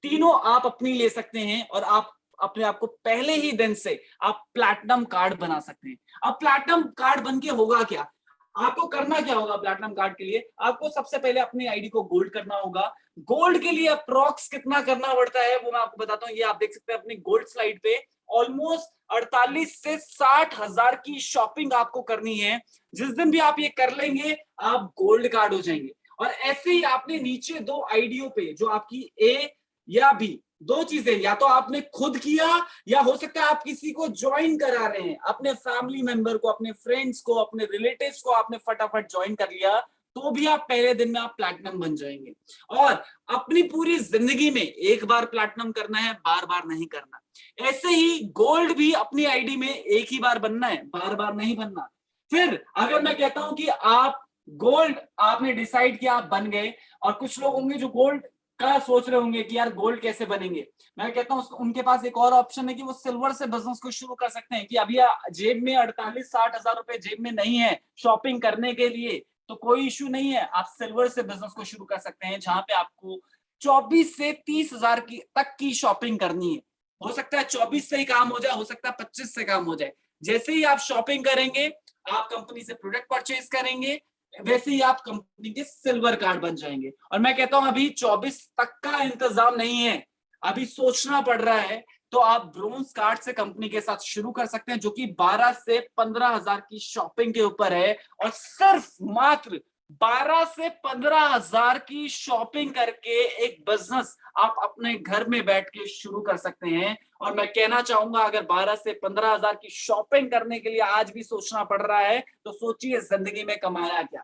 तीनों आप अपनी ले सकते हैं और आप अपने आप को पहले ही दिन से आप प्लैटिनम कार्ड बना सकते हैं। अब प्लैटिनम कार्ड बन के होगा क्या? आपको करना क्या होगा प्लैटिनम कार्ड के लिए? आपको सबसे पहले अपनी आईडी को गोल्ड करना होगा। गोल्ड के लिए अप्रॉक्स कितना करना पड़ता है वो मैं आपको बताता हूँ। ये आप देख सकते हैं अपनी गोल्ड स्लाइड पे, ऑलमोस्ट 48 से 60 हजार की शॉपिंग आपको करनी है। जिस दिन भी आप ये कर लेंगे आप गोल्ड कार्ड हो जाएंगे। और ऐसे ही आपने नीचे 2 आईडियो पे जो आपकी ए या भी दो चीजें, या तो आपने खुद किया या हो सकता है आप किसी को ज्वाइन करा रहे हैं, अपने फैमिली मेंबर को, अपने फ्रेंड्स को, अपने रिलेटिव्स को आपने फटाफट ज्वाइन कर लिया, तो भी आप पहले दिन में आप प्लैटिनम बन जाएंगे। और अपनी पूरी जिंदगी में एक बार प्लैटिनम करना है, बार बार नहीं करना। ऐसे ही गोल्ड भी अपनी आईडी में एक ही बार बनना है, बार बार नहीं बनना। फिर अगर मैं कहता हूं कि आप गोल्ड आपने डिसाइड किया, आप बन गए, और कुछ लोग होंगे जो गोल्ड का सोच रहे होंगे कि यार गोल्ड कैसे बनेंगे, मैं कहता हूं उनके पास एक और ऑप्शन है कि वो सिल्वर से बिजनेस को शुरू कर सकते हैं। कि अभी जेब में 48-60 हजार रुपए जेब में नहीं है शॉपिंग करने के लिए, तो कोई इश्यू नहीं है, आप सिल्वर से बिजनेस को शुरू कर सकते हैं, जहां पे आपको 24 से 30 हजार की तक की शॉपिंग करनी है। हो सकता है 24 से ही काम हो जाए, हो सकता है 25 से काम हो जाए। जैसे ही आप शॉपिंग करेंगे, आप कंपनी से प्रोडक्ट परचेज करेंगे, वैसे ही आप कंपनी के सिल्वर कार्ड बन जाएंगे। और मैं कहता हूं अभी 24 तक का इंतजाम नहीं है, अभी सोचना पड़ रहा है, तो आप ब्रोंज कार्ड से कंपनी के साथ शुरू कर सकते हैं, जो कि 12 से 15 हजार की शॉपिंग के ऊपर है। और सिर्फ मात्र 12 से 15 हजार की शॉपिंग करके एक बिजनेस आप अपने घर में बैठ के शुरू कर सकते हैं। और मैं कहना चाहूंगा, अगर 12 से 15 हजार की शॉपिंग करने के लिए आज भी सोचना पड़ रहा है, तो सोचिए जिंदगी में कमाया क्या।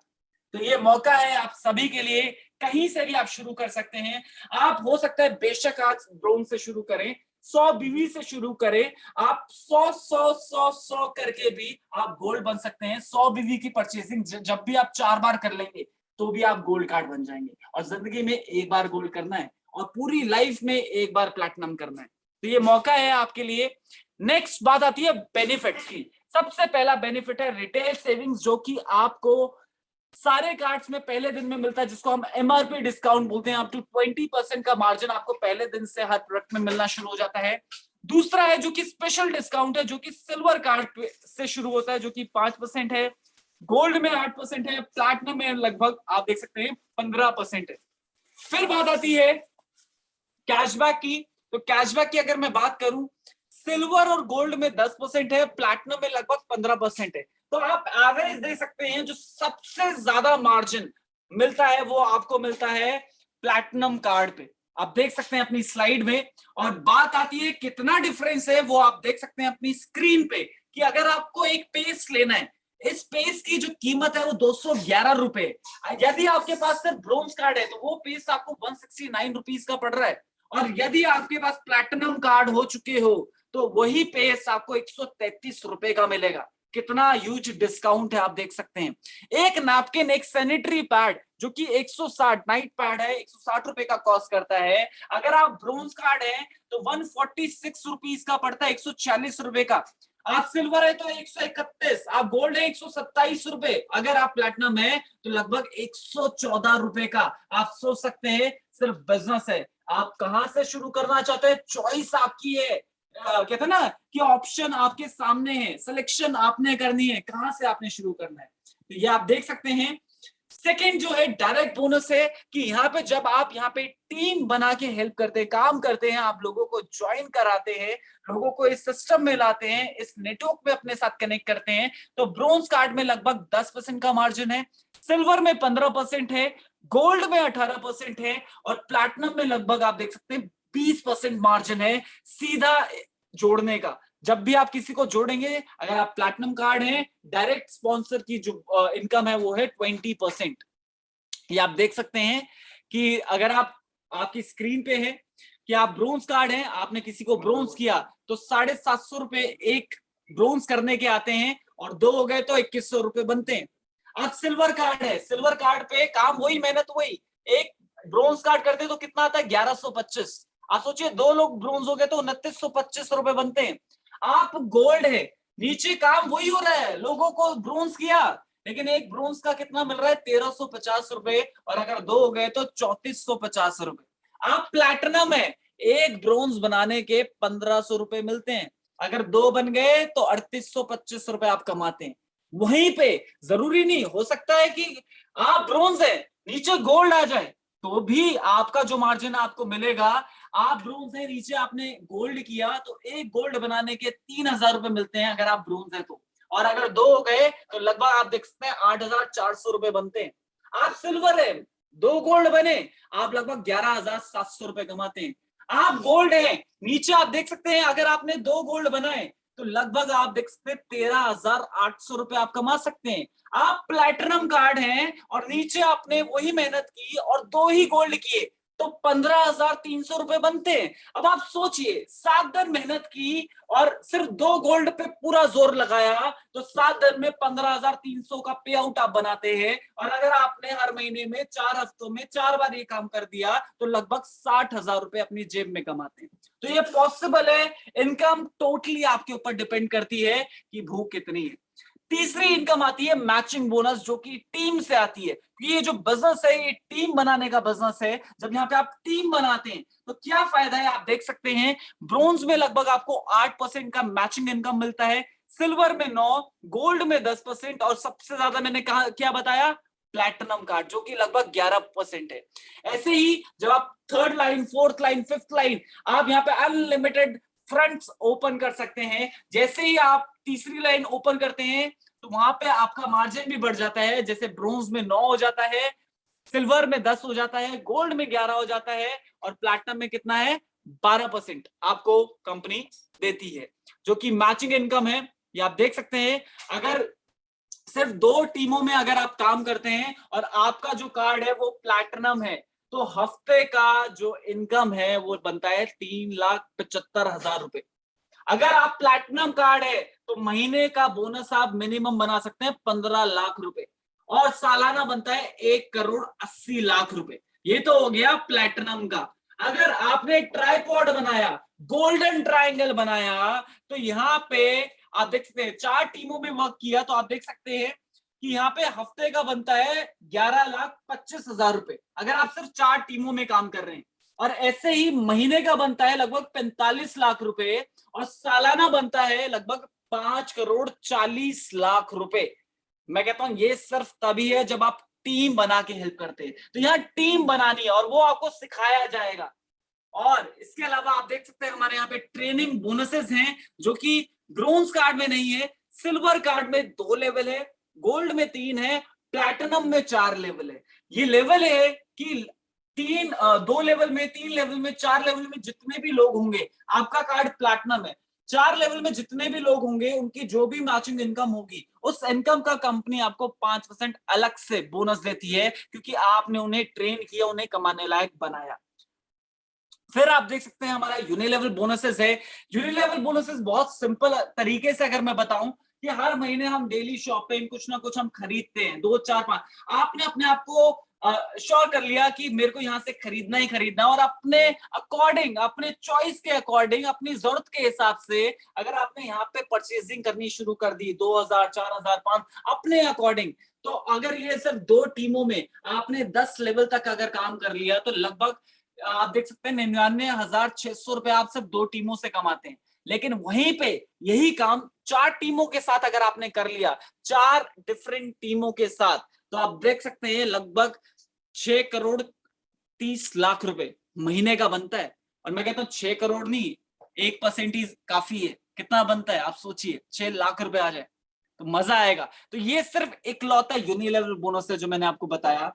तो ये मौका है आप सभी के लिए, कहीं से भी आप शुरू कर सकते हैं। आप हो सकता है बेशक आज ड्रोन से शुरू करें, 100 बीवी से शुरू करें, आप 100 करके भी आप गोल्ड बन सकते हैं। 100 बीवी की परचेसिंग जब भी आप 4 बार कर लेंगे, तो भी आप गोल्ड कार्ड बन जाएंगे। और जिंदगी में एक बार गोल्ड करना है, और पूरी लाइफ में एक बार प्लैटिनम करना है, तो ये मौका है आपके लिए। नेक्स्ट बात आती है बेनिफिट्स की। सबसे पहला बेनिफिट है रिटेल सेविंग्स, जो कि आपको सारे कार्ड्स में पहले दिन में मिलता है, जिसको हम एमआरपी डिस्काउंट बोलते हैं। अप टू 20% का मार्जिन आपको पहले दिन से हर प्रोडक्ट में मिलना शुरू हो जाता है। दूसरा है जो कि स्पेशल डिस्काउंट है, जो कि सिल्वर कार्ड से शुरू होता है, जो कि 5% है, गोल्ड में 8% है, प्लैटिनम में लगभग आप देख सकते हैं 15% है। फिर बात आती है कैशबैक की। तो कैशबैक की अगर मैं बात करूं, सिल्वर और गोल्ड में 10% है, प्लैटिनम में लगभग 15% है। तो आप एवरेज दे सकते हैं, जो सबसे ज्यादा मार्जिन मिलता है वो आपको मिलता है प्लैटिनम कार्ड पे, आप देख सकते हैं अपनी स्लाइड में। और बात आती है कितना डिफरेंस है, वो आप देख सकते हैं अपनी स्क्रीन पे, कि अगर आपको एक पेस्ट लेना है, इस पेस्ट की जो कीमत है वो 211 रुपए। यदि आपके पास सिर्फ ब्रोंज कार्ड है, तो वो पेस्ट आपको 169 रुपीज का पड़ रहा है। और यदि आपके पास प्लैटिनम कार्ड हो चुके हो, तो वही पेस्ट आपको 133 रुपए का मिलेगा। कितना ह्यूज डिस्काउंट है, आप देख सकते हैं। एक नैपकिन, एक सैनिटरी पैड, जो कि 160 नाइट पैड है, 160 रुपए का कॉस्ट करता है, अगर आप ब्रोंज कार्ड है तो 146 रुपीज का पड़ता है, 146 रुपए का। आप सिल्वर है तो 131, आप गोल्ड है 127 रुपए, अगर आप प्लैटिनम है तो लगभग 114 रुपए का। आप सोच सकते हैं, सिर्फ बिजनेस है, आप कहां से शुरू करना चाहते हैं, चॉइस आपकी है। कहते हैं ना कि ऑप्शन आपके सामने है, सिलेक्शन आपने करनी है, कहां से आपने शुरू करना है। तो ये आप देख सकते हैं। सेकंड जो है डायरेक्ट बोनस है, कि यहाँ पे जब आप यहाँ पे टीम बना के हेल्प करते हैं, काम करते हैं, आप लोगों को ज्वाइन कराते हैं, लोगों को इस सिस्टम में लाते हैं, इस नेटवर्क में अपने साथ कनेक्ट करते हैं, तो ब्रोंज कार्ड में लगभग 10% का मार्जिन है, सिल्वर में 15% है, गोल्ड में 18% है, और प्लैटिनम में लगभग आप देख सकते हैं 20% मार्जिन है सीधा जोड़ने का। जब भी आप किसी को जोड़ेंगे, अगर आप प्लैटिनम कार्ड है, डायरेक्ट स्पॉन्सर की जो इनकम है वो है 20%। ये आप देख सकते हैं कि अगर आप आपकी स्क्रीन पे है कि आप ब्रोंज कार्ड है, आपने किसी को ब्रोंज किया तो 750 रुपए एक ब्रोंज करने के आते हैं, और 2 हो गए तो 2100 रुपए बनते हैं। आप सिल्वर कार्ड है, सिल्वर कार्ड पे काम वही, मेहनत वही, एक ब्रोंज कार्ड करते तो कितना आता है 1125। आप सोचिए 2 लोग ब्रोंज हो गए तो 2925 रुपए बनते हैं। आप गोल्ड है, नीचे काम वही हो रहा है, लोगों को ब्रोंज किया, लेकिन एक ब्रोंज का कितना मिल रहा है 1350 रुपए, और अगर 2 हो गए तो 3450 रुपए। आप प्लैटिनम है, एक ब्रोंज बनाने के 1500 रुपए मिलते हैं, अगर 2 बन गए तो 3825 रुपए आप कमाते हैं। वहीं पे जरूरी नहीं, हो सकता है कि आप ब्रोंज है, नीचे गोल्ड आ जाए, तो भी आपका जो मार्जिन आपको मिलेगा, आप ब्रोंज है, नीचे आपने गोल्ड किया तो एक गोल्ड बनाने के 3000 रुपए मिलते हैं अगर आप ब्रोंज है तो, और अगर 2 हो गए तो लगभग आप देख सकते हैं 8400 रुपए बनते हैं। आप सिल्वर है, 2 गोल्ड बने, आप लगभग 11700 रुपए कमाते हैं। आप गोल्ड हैं, नीचे आप देख सकते हैं अगर आपने 2 गोल्ड बनाए तो लगभग आप देख सकते हैं 13,800 रुपए आप कमा सकते हैं। आप प्लैटिनम कार्ड हैं और नीचे आपने वही मेहनत की और 2 ही गोल्ड किए तो 15,300 रुपए बनते हैं। अब आप सोचिए 7 दिन मेहनत की और सिर्फ 2 गोल्ड पे पूरा जोर लगाया तो 7 दिन में 15,300 का पे आउट आप बनाते हैं। और अगर आपने हर महीने में 4 हफ्तों में 4 बार ये काम कर दिया तो लगभग 60,000 रुपए अपनी जेब में कमाते हैं। तो ये पॉसिबल है। इनकम टोटली आपके ऊपर डिपेंड करती है कि भूख कितनी है। तीसरी इनकम आती है मैचिंग बोनस, जो कि टीम से आती है। ये जो बिजनेस है ये टीम बनाने का बिजनेस है। जब यहाँ पे आप टीम बनाते हैं तो क्या फायदा है आप देख सकते हैं। ब्रोंज में लगभग आपको 8% का मैचिंग इनकम मिलता है, सिल्वर में 9, गोल्ड में 10% और सबसे ज्यादा मैंने कहा क्या बताया, प्लैटिनम कार्ड जो कि लगभग 11% है। ऐसे ही जब आप third line, fourth line, fifth line, आप यहाँ पे अनलिमिटेड फ्रंट्स ओपन कर सकते हैं। जैसे ही आप तीसरी लाइन ओपन करते हैं तो वहां पे आपका मार्जिन भी बढ़ जाता है। जैसे ब्रोंज में 9 हो जाता है, सिल्वर में 10 हो जाता है, गोल्ड में 11 हो जाता है और प्लैटिनम में कितना है, 12% आपको कंपनी देती है, जो कि मैचिंग इनकम है। ये आप देख सकते हैं। अगर सिर्फ 2 टीमों में अगर आप काम करते हैं और आपका जो कार्ड है वो प्लैटिनम है तो हफ्ते का जो इनकम है वो बनता है 3,75,000 रुपए। अगर आप प्लैटिनम कार्ड है तो महीने का बोनस आप मिनिमम बना सकते हैं 15 लाख रुपए और सालाना बनता है 1,80,00,000 रुपए। ये तो हो गया प्लैटिनम का। अगर आपने ट्राइपॉड बनाया, गोल्डन ट्रायंगल बनाया तो यहाँ पे आप देख सकते हैं 4 टीमों में वर्क किया तो आप देख सकते हैं कि यहाँ पे हफ्ते का बनता है 11,25,000 रुपए अगर आप सिर्फ 4 टीमों में काम कर रहे हैं। और ऐसे ही महीने का बनता है लगभग 45 लाख रुपए और सालाना बनता है लगभग 5,40,00,000 रुपए। मैं कहता हूं ये सिर्फ तभी है जब आप टीम बना के हेल्प करते हैं। तो यहाँ टीम बनानी है और वो आपको सिखाया जाएगा। और इसके अलावा आप देख सकते हैं हमारे यहाँ पे ट्रेनिंग बोनसेस हैं जो कि ब्रोंज कार्ड में नहीं है। सिल्वर कार्ड में 2 लेवल है, गोल्ड में 3 है, प्लैटिनम में 4 लेवल है। ये लेवल है कि 2 लेवल में, 3 लेवल में, 4 लेवल में जितने भी लोग होंगे, आपका कार्ड प्लैटिनम है, 4 लेवल में जितने भी लोग होंगे उनकी जो भी मैचिंग इनकम होगी उस इनकम का कंपनी आपको 5% अलग से बोनस देती है क्योंकि आपने उन्हें ट्रेन किया, उन्हें कमाने लायक बनाया। फिर आप देख सकते हैं हमारा यूनिलेवल बोनसेस है। यूनिलेवल बोनसेस बहुत सिंपल तरीके से अगर मैं बताऊं कि हर महीने हम डेली शॉपिंग कुछ ना कुछ हम खरीदते हैं, 2 4 5, आपने अपने आप को श्योर कर लिया कि मेरे को यहाँ से खरीदना ही खरीदना और अपने अकॉर्डिंग, अपने चॉइस के अकॉर्डिंग, अपनी जरूरत के हिसाब से अगर आपने यहाँ पे परचेजिंग करनी शुरू कर दी 2,000 4,000 5 अपने अकॉर्डिंग, तो अगर ये सिर्फ 2 टीमों में आपने 10 लेवल तक अगर काम कर लिया तो लगभग आप देख सकते हैं 99,600 रुपए आप सिर्फ 2 टीमों से कमाते हैं। लेकिन वहीं पे यही काम 4 टीमों के साथ अगर आपने कर लिया, 4 डिफरेंट टीमों के साथ, तो आप देख सकते हैं लगभग 6,30,00,000 रुपए महीने का बनता है। और मैं कहता हूँ 6 करोड़ नहीं, 1% ही काफी है। कितना बनता है आप सोचिए, 6 लाख रुपए आ जाए तो मजा आएगा। तो ये सिर्फ इकलौता यूनिलेवल बोनस है जो मैंने आपको बताया।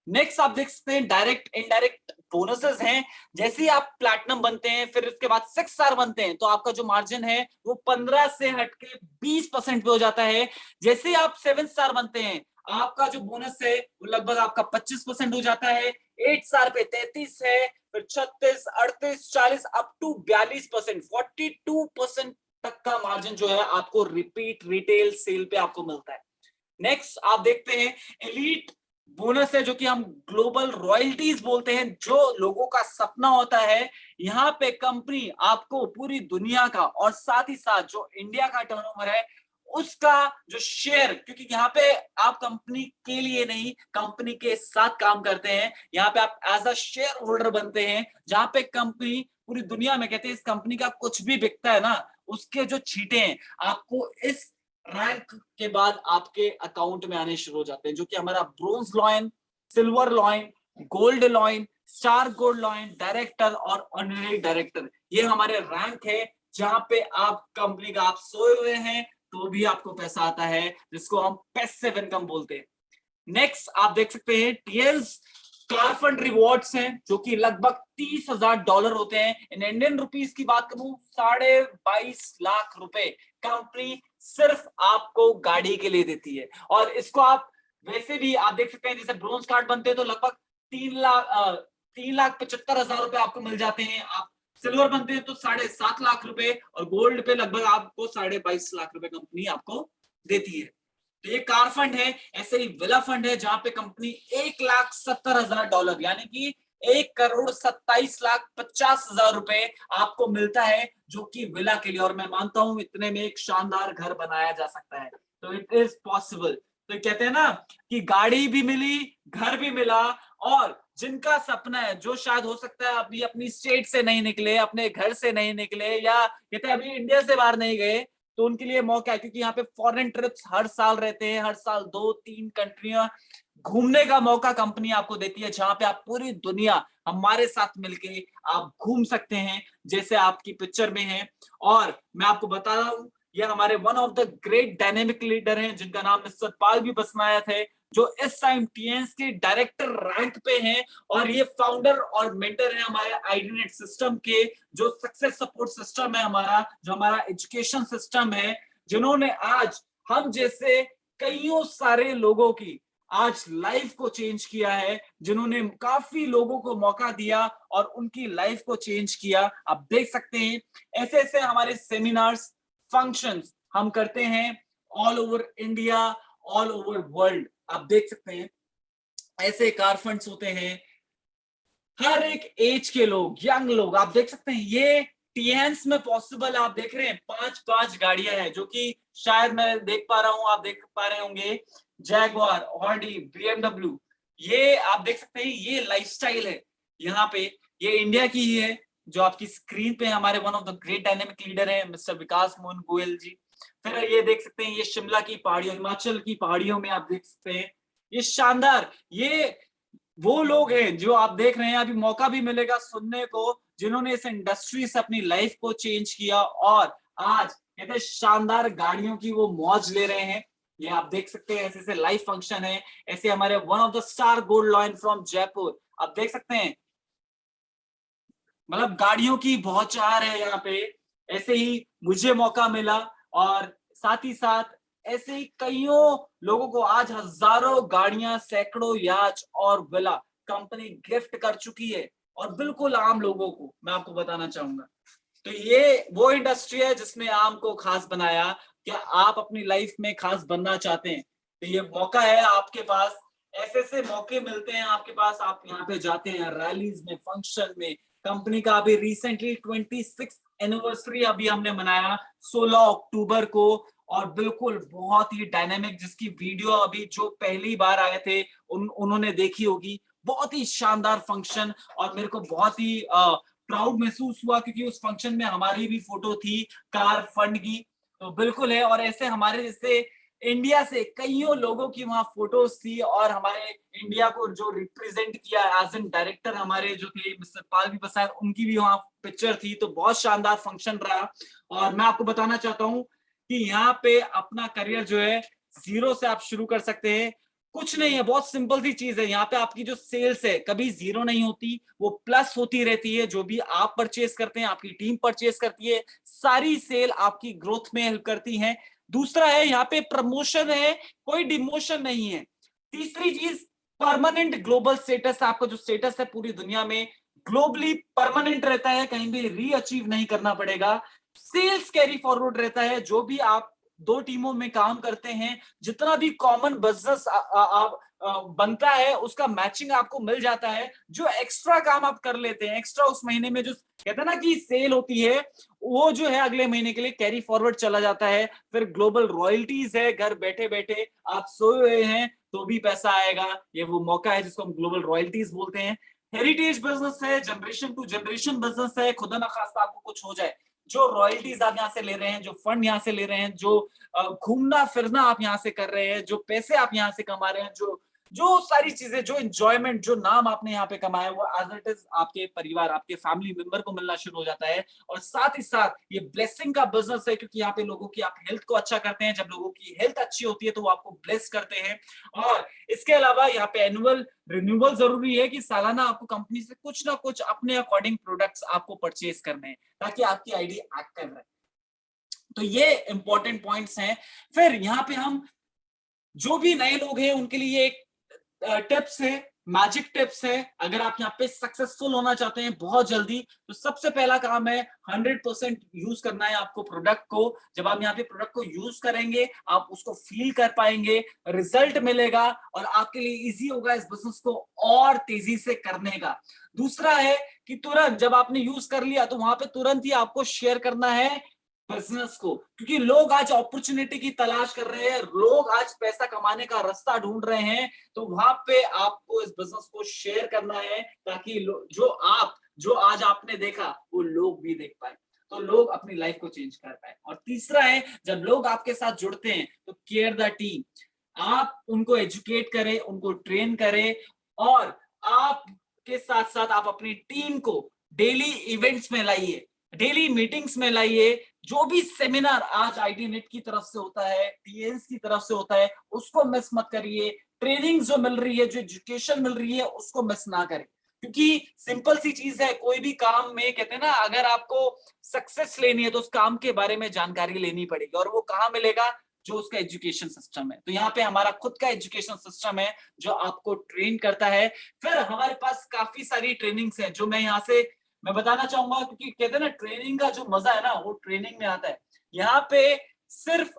नेक्स्ट आप देख सकते हैं डायरेक्ट इनडायरेक्ट बोनसेस हैं। जैसे ही आप प्लैटिनम बनते हैं फिर उसके बाद 6 स्टार बनते हैं तो आपका जो मार्जिन है वो 15 से हटके 20% पे हो जाता है। जैसे ही आप 7 स्टार बनते हैं आपका जो बोनस है वो लगभग आपका 25% हो जाता है। 8 स्टार पे 33 है, फिर 36, 38, 40 अप टू 42%, 42% तक का मार्जिन जो है आपको रिपीट रिटेल सेल पे आपको मिलता है। नेक्स्ट आप देखते हैं एलीट बोनस है जो कि हम ग्लोबल रॉयल्टीज बोलते हैं, जो लोगों का सपना होता है। यहाँ पे कंपनी आपको पूरी दुनिया का और साथ ही साथ जो इंडिया का टर्नओवर है उसका जो शेयर, क्योंकि यहाँ पे आप कंपनी के लिए नहीं कंपनी के साथ काम करते हैं, यहाँ पे आप एज अ शेयर होल्डर बनते हैं, जहां पे कंपनी पूरी दुनिया में कहते हैं इस कंपनी का कुछ भी बिकता है ना उसके जो छींटे हैं आपको इस रैंक के बाद आपके अकाउंट में आने शुरू हो जाते हैं, जो कि हमारा bronze lion, silver lion, gold lion, star gold lion, director और ऑनरेरी डायरेक्टर, ये हमारे रैंक है जहां पे आप कंपनी का आप सोए हुए हैं तो भी आपको पैसा आता है, जिसको हम पैसिव इनकम बोलते हैं। नेक्स्ट आप देख सकते हैं टीएल्स कार फंड रिवॉर्ड्स हैं जो कि लगभग $30,000 होते हैं। इन इंडियन रुपीस की बात करूं, 22.5 लाख रुपए कंपनी सिर्फ आपको गाड़ी के लिए देती है। और इसको आप वैसे भी आप देख सकते हैं, जैसे ब्रोंज कार्ड बनते हैं तो लगभग 3,75,000 रुपए आपको मिल जाते हैं। आप सिल्वर बनते हैं तो 7.5 लाख रुपए, और गोल्ड पे लगभग आपको 22.5 लाख रुपए कंपनी आपको देती है। तो ये कार फंड है। ऐसे ही विला फंड है जहां पे कंपनी $1,70,000 यानी कि 1,27,50,000 रुपए आपको मिलता है, जो कि विला के लिए। और मैं मानता हूं इतने में एक शानदार घर बनाया जा सकता है। तो इट इज पॉसिबल। तो कहते हैं ना कि गाड़ी भी मिली, घर भी मिला, और जिनका सपना है, जो शायद हो सकता है अभी अपनी स्टेट से नहीं निकले, अपने घर से नहीं निकले, या कहते हैं अभी इंडिया से बाहर नहीं गए, तो उनके लिए मौका है। क्योंकि यहाँ पे फॉरेन ट्रिप्स हर साल रहते हैं, हर साल 2-3 कंट्रियां घूमने का मौका कंपनी आपको देती है, जहां पे आप पूरी दुनिया हमारे साथ मिलके आप घूम सकते हैं, जैसे आपकी पिक्चर में है। और मैं आपको बता रहा हूं, ये हमारे one of the great dynamic leader हैं, जिनका नाम मिस्टर पाल भी बसनायत है, जो इस टाइम टीएंस के डायरेक्टर रैंक पे हैं। और ये फाउंडर और मेंटर है हमारे आईडीनेट सिस्टम के, जो सक्सेस सपोर्ट सिस्टम है हमारा, जो हमारा एजुकेशन सिस्टम है, जिन्होंने आज हम जैसे कईयों सारे लोगों की आज लाइफ को चेंज किया है, जिन्होंने काफी लोगों को मौका दिया और उनकी लाइफ को चेंज किया। आप देख सकते हैं ऐसे ऐसे हमारे सेमिनार्स, फंक्शंस हम करते हैं all over India, all over world. आप देख सकते हैं ऐसे कार फंड्स होते हैं, हर एक एज के लोग, यंग लोग। आप देख सकते हैं ये टीएंस में पॉसिबल। आप देख रहे हैं 5-5 गाड़ियां हैं, जो कि शायद मैं देख पा रहा हूं, आप देख पा रहे होंगे, जैगवार, ऑडी, बीएमडब्ल्यू। ये आप देख सकते हैं, ये लाइफस्टाइल है यहाँ पे। ये इंडिया की ही है, जो आपकी स्क्रीन पे हमारे one of the great dynamic leader है मिस्टर विकास मोहन गोयल जी। फिर ये देख सकते हैं, ये शिमला की पहाड़ियों, हिमाचल की पहाड़ियों में आप देख सकते हैं ये शानदार, ये वो लोग हैं जो आप देख रहे हैं। अभी मौका भी मिलेगा सुनने को, जिन्होंने इस इंडस्ट्री से अपनी लाइफ को चेंज किया और आज कहते शानदार गाड़ियों की वो मौज ले रहे हैं। ये आप देख सकते हैं, ऐसे ऐसे लाइव फंक्शन है। ऐसे हमारे one of the star gold lion from Jaipur, आप देख सकते हैं, मतलब गाड़ियों की बहुत चाह है यहाँ पे। ऐसे ही मुझे मौका मिला, और साथ ही साथ ऐसे ही कईयों लोगों को आज हजारों गाड़ियां, सैकड़ों याच और विला कंपनी गिफ्ट कर चुकी है। और बिल्कुल आम लोगों को मैं आपको बताना चाहूंगा, तो ये वो इंडस्ट्री है जिसने आम को खास बनाया। क्या आप अपनी लाइफ में खास बनना चाहते हैं, तो ये मौका है आपके पास। ऐसे ऐसे मौके मिलते हैं आपके पास, आप यहाँ पे जाते हैं रैलीज में, फंक्शन में। कंपनी का अभी रिसेंटली 26th एनिवर्सरी अभी हमने मनाया 16 अक्टूबर को, और बिल्कुल बहुत ही डायनेमिक, जिसकी वीडियो अभी जो पहली बार आए थे उन्होंने देखी होगी। बहुत ही शानदार फंक्शन, और मेरे को बहुत ही प्राउड महसूस हुआ, क्योंकि उस फंक्शन में हमारी भी फोटो थी कार फंड की। तो बिल्कुल है, और ऐसे हमारे जैसे इंडिया से कईयों लोगों की वहां फोटोज थी, और हमारे इंडिया को जो रिप्रेजेंट किया एज एन डायरेक्टर हमारे जो थे मिस्टर पाल भी बसायत, उनकी भी वहां पिक्चर थी। तो बहुत शानदार फंक्शन रहा। और मैं आपको बताना चाहता हूँ कि यहाँ पे अपना करियर जो है जीरो से आप शुरू कर सकते हैं। कुछ नहीं है, बहुत सिंपल सी चीज है। यहाँ पे आपकी जो सेल्स है कभी जीरो नहीं होती, वो प्लस होती रहती है। जो भी आप परचेस करते हैं, आपकी टीम परचेस करती है, सारी सेल आपकी ग्रोथ में हेल्प करती है। दूसरा है यहाँ पे प्रमोशन है, कोई डिमोशन नहीं है। तीसरी चीज, परमानेंट ग्लोबल स्टेटस। आपका जो स्टेटस है पूरी दुनिया में ग्लोबली परमानेंट रहता है, कहीं भी री अचीव नहीं करना पड़ेगा। सेल्स कैरी फॉरवर्ड रहता है, जो भी आप 2 टीमों में काम करते हैं, जितना भी कॉमन बिजनेस बनता है उसका मैचिंग आपको मिल जाता है। जो एक्स्ट्रा काम आप कर लेते हैं, एक्स्ट्रा उस महीने में जो कहते हैं ना कि सेल होती है, वो जो है अगले महीने के लिए कैरी फॉरवर्ड चला जाता है। फिर ग्लोबल रॉयल्टीज है, घर बैठे बैठे आप सोए हुए हैं तो भी पैसा आएगा। ये वो मौका है जिसको हम ग्लोबल रॉयल्टीज बोलते हैं। हेरिटेज बिजनेस है, जनरेशन टू जनरेशन बिजनेस है। खुदा ना खास्ता आपको कुछ हो जाए, जो रॉयल्टीज आप यहाँ से ले रहे हैं, जो फंड यहाँ से ले रहे हैं, जो घूमना फिरना आप यहाँ से कर रहे हैं, जो पैसे आप यहाँ से कमा रहे हैं, जो जो सारी चीजें, जो एंजॉयमेंट, जो नाम आपने यहाँ पे कमाया, वो एज इट इज आपके परिवार, आपके फैमिली मेंबर को मिलना शुरू हो जाता है। और साथ ही साथ ये ब्लेसिंग का बिजनेस है, क्योंकि यहाँ पे लोगों की आप हेल्थ को अच्छा करते हैं। जब लोगों की हेल्थ अच्छी होती है तो वो आपको ब्लेस करते हैं। और इसके अलावा यहाँ पे एनुअल रिन्यूअल जरूरी है कि सालाना आपको कंपनी से कुछ ना कुछ अपने अकॉर्डिंग प्रोडक्ट्स आपको परचेज करने हैं, ताकि आपकी आईडी एक्टिव रहे। तो ये इंपॉर्टेंट पॉइंट्स हैं। फिर यहाँ पे हम जो भी नए लोग हैं उनके लिए एक टिप्स है, मैजिक टिप्स है। अगर आप यहाँ पे सक्सेसफुल होना चाहते हैं बहुत जल्दी, तो सबसे पहला काम है 100% यूज करना है आपको प्रोडक्ट को। जब आप यहाँ पे प्रोडक्ट को यूज करेंगे, आप उसको फील कर पाएंगे, रिजल्ट मिलेगा और आपके लिए इजी होगा इस बिजनेस को और तेजी से करने का। दूसरा है कि तुरंत जब आपने यूज कर लिया तो वहां पे तुरंत ही आपको शेयर करना है बिजनेस को, क्योंकि लोग आज अपॉर्चुनिटी की तलाश कर रहे हैं, लोग आज पैसा कमाने का रास्ता ढूंढ रहे हैं। तो वहां पे आपको इस बिजनेस को शेयर करना है, ताकि जो आज आपने देखा वो लोग भी देख पाए, तो लोग अपनी लाइफ को चेंज कर पाए। और तीसरा है, जब लोग आपके साथ जुड़ते हैं तो केयर द टीम। आप उनको एजुकेट करें, उनको ट्रेन करें, और आपके साथ साथ आप अपनी टीम को डेली इवेंट्स में लाइए, डेली मीटिंग्स में लाइए। जो भी सेमिनार आज आईडी नेट की तरफ से होता है, टीएन्स की तरफ से होता है, उसको मिस मत करिए। ट्रेनिंग जो मिल रही है, जो एजुकेशन मिल रही है, उसको मिस ना करें। क्योंकि सिंपल सी चीज है, कोई भी काम में कहते हैं ना, अगर आपको सक्सेस लेनी है तो उस काम के बारे में जानकारी लेनी पड़ेगी, और वो कहाँ मिलेगा? जो उसका एजुकेशन सिस्टम है। तो यहाँ पे हमारा खुद का एजुकेशन सिस्टम है जो आपको ट्रेन करता है। फिर हमारे पास काफी सारी ट्रेनिंग्स है जो मैं बताना चाहूंगा, क्योंकि कहते हैं ना, ट्रेनिंग का जो मजा है ना, वो ट्रेनिंग में आता है। यहाँ पे सिर्फ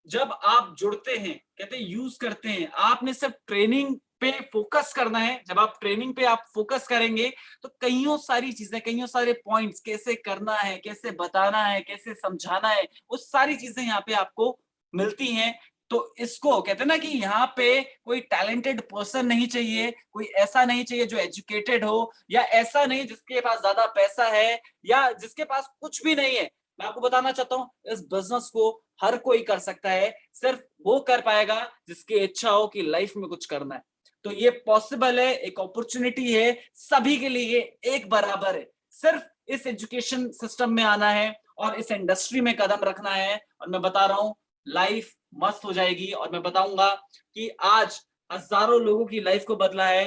जब आप जुड़ते हैं, कहते हैं यूज करते हैं, आपने सिर्फ ट्रेनिंग पे फोकस करना है। जब आप ट्रेनिंग पे आप फोकस करेंगे तो कईयों सारी चीजें, कईयों सारे पॉइंट्स, कैसे करना है, कैसे बताना है, कैसे समझाना है, वो सारी चीजें यहाँ पे आपको मिलती हैं। तो इसको कहते हैं ना कि यहाँ पे कोई टैलेंटेड पर्सन नहीं चाहिए, कोई ऐसा नहीं चाहिए जो एजुकेटेड हो, या ऐसा नहीं जिसके पास ज्यादा पैसा है, या जिसके पास कुछ भी नहीं है। मैं आपको बताना चाहता हूँ, इस बिजनेस को हर कोई कर सकता है, सिर्फ वो कर पाएगा जिसकी इच्छा हो कि लाइफ में कुछ करना है। तो ये पॉसिबल है, एक अपॉर्चुनिटी है, सभी के लिए एक बराबर है। सिर्फ इस एजुकेशन सिस्टम में आना है और इस इंडस्ट्री में कदम रखना है, और मैं बता रहा हूँ, लाइफ मस्त हो जाएगी। और मैं बताऊंगा कि आज हजारों लोगों की लाइफ को बदला है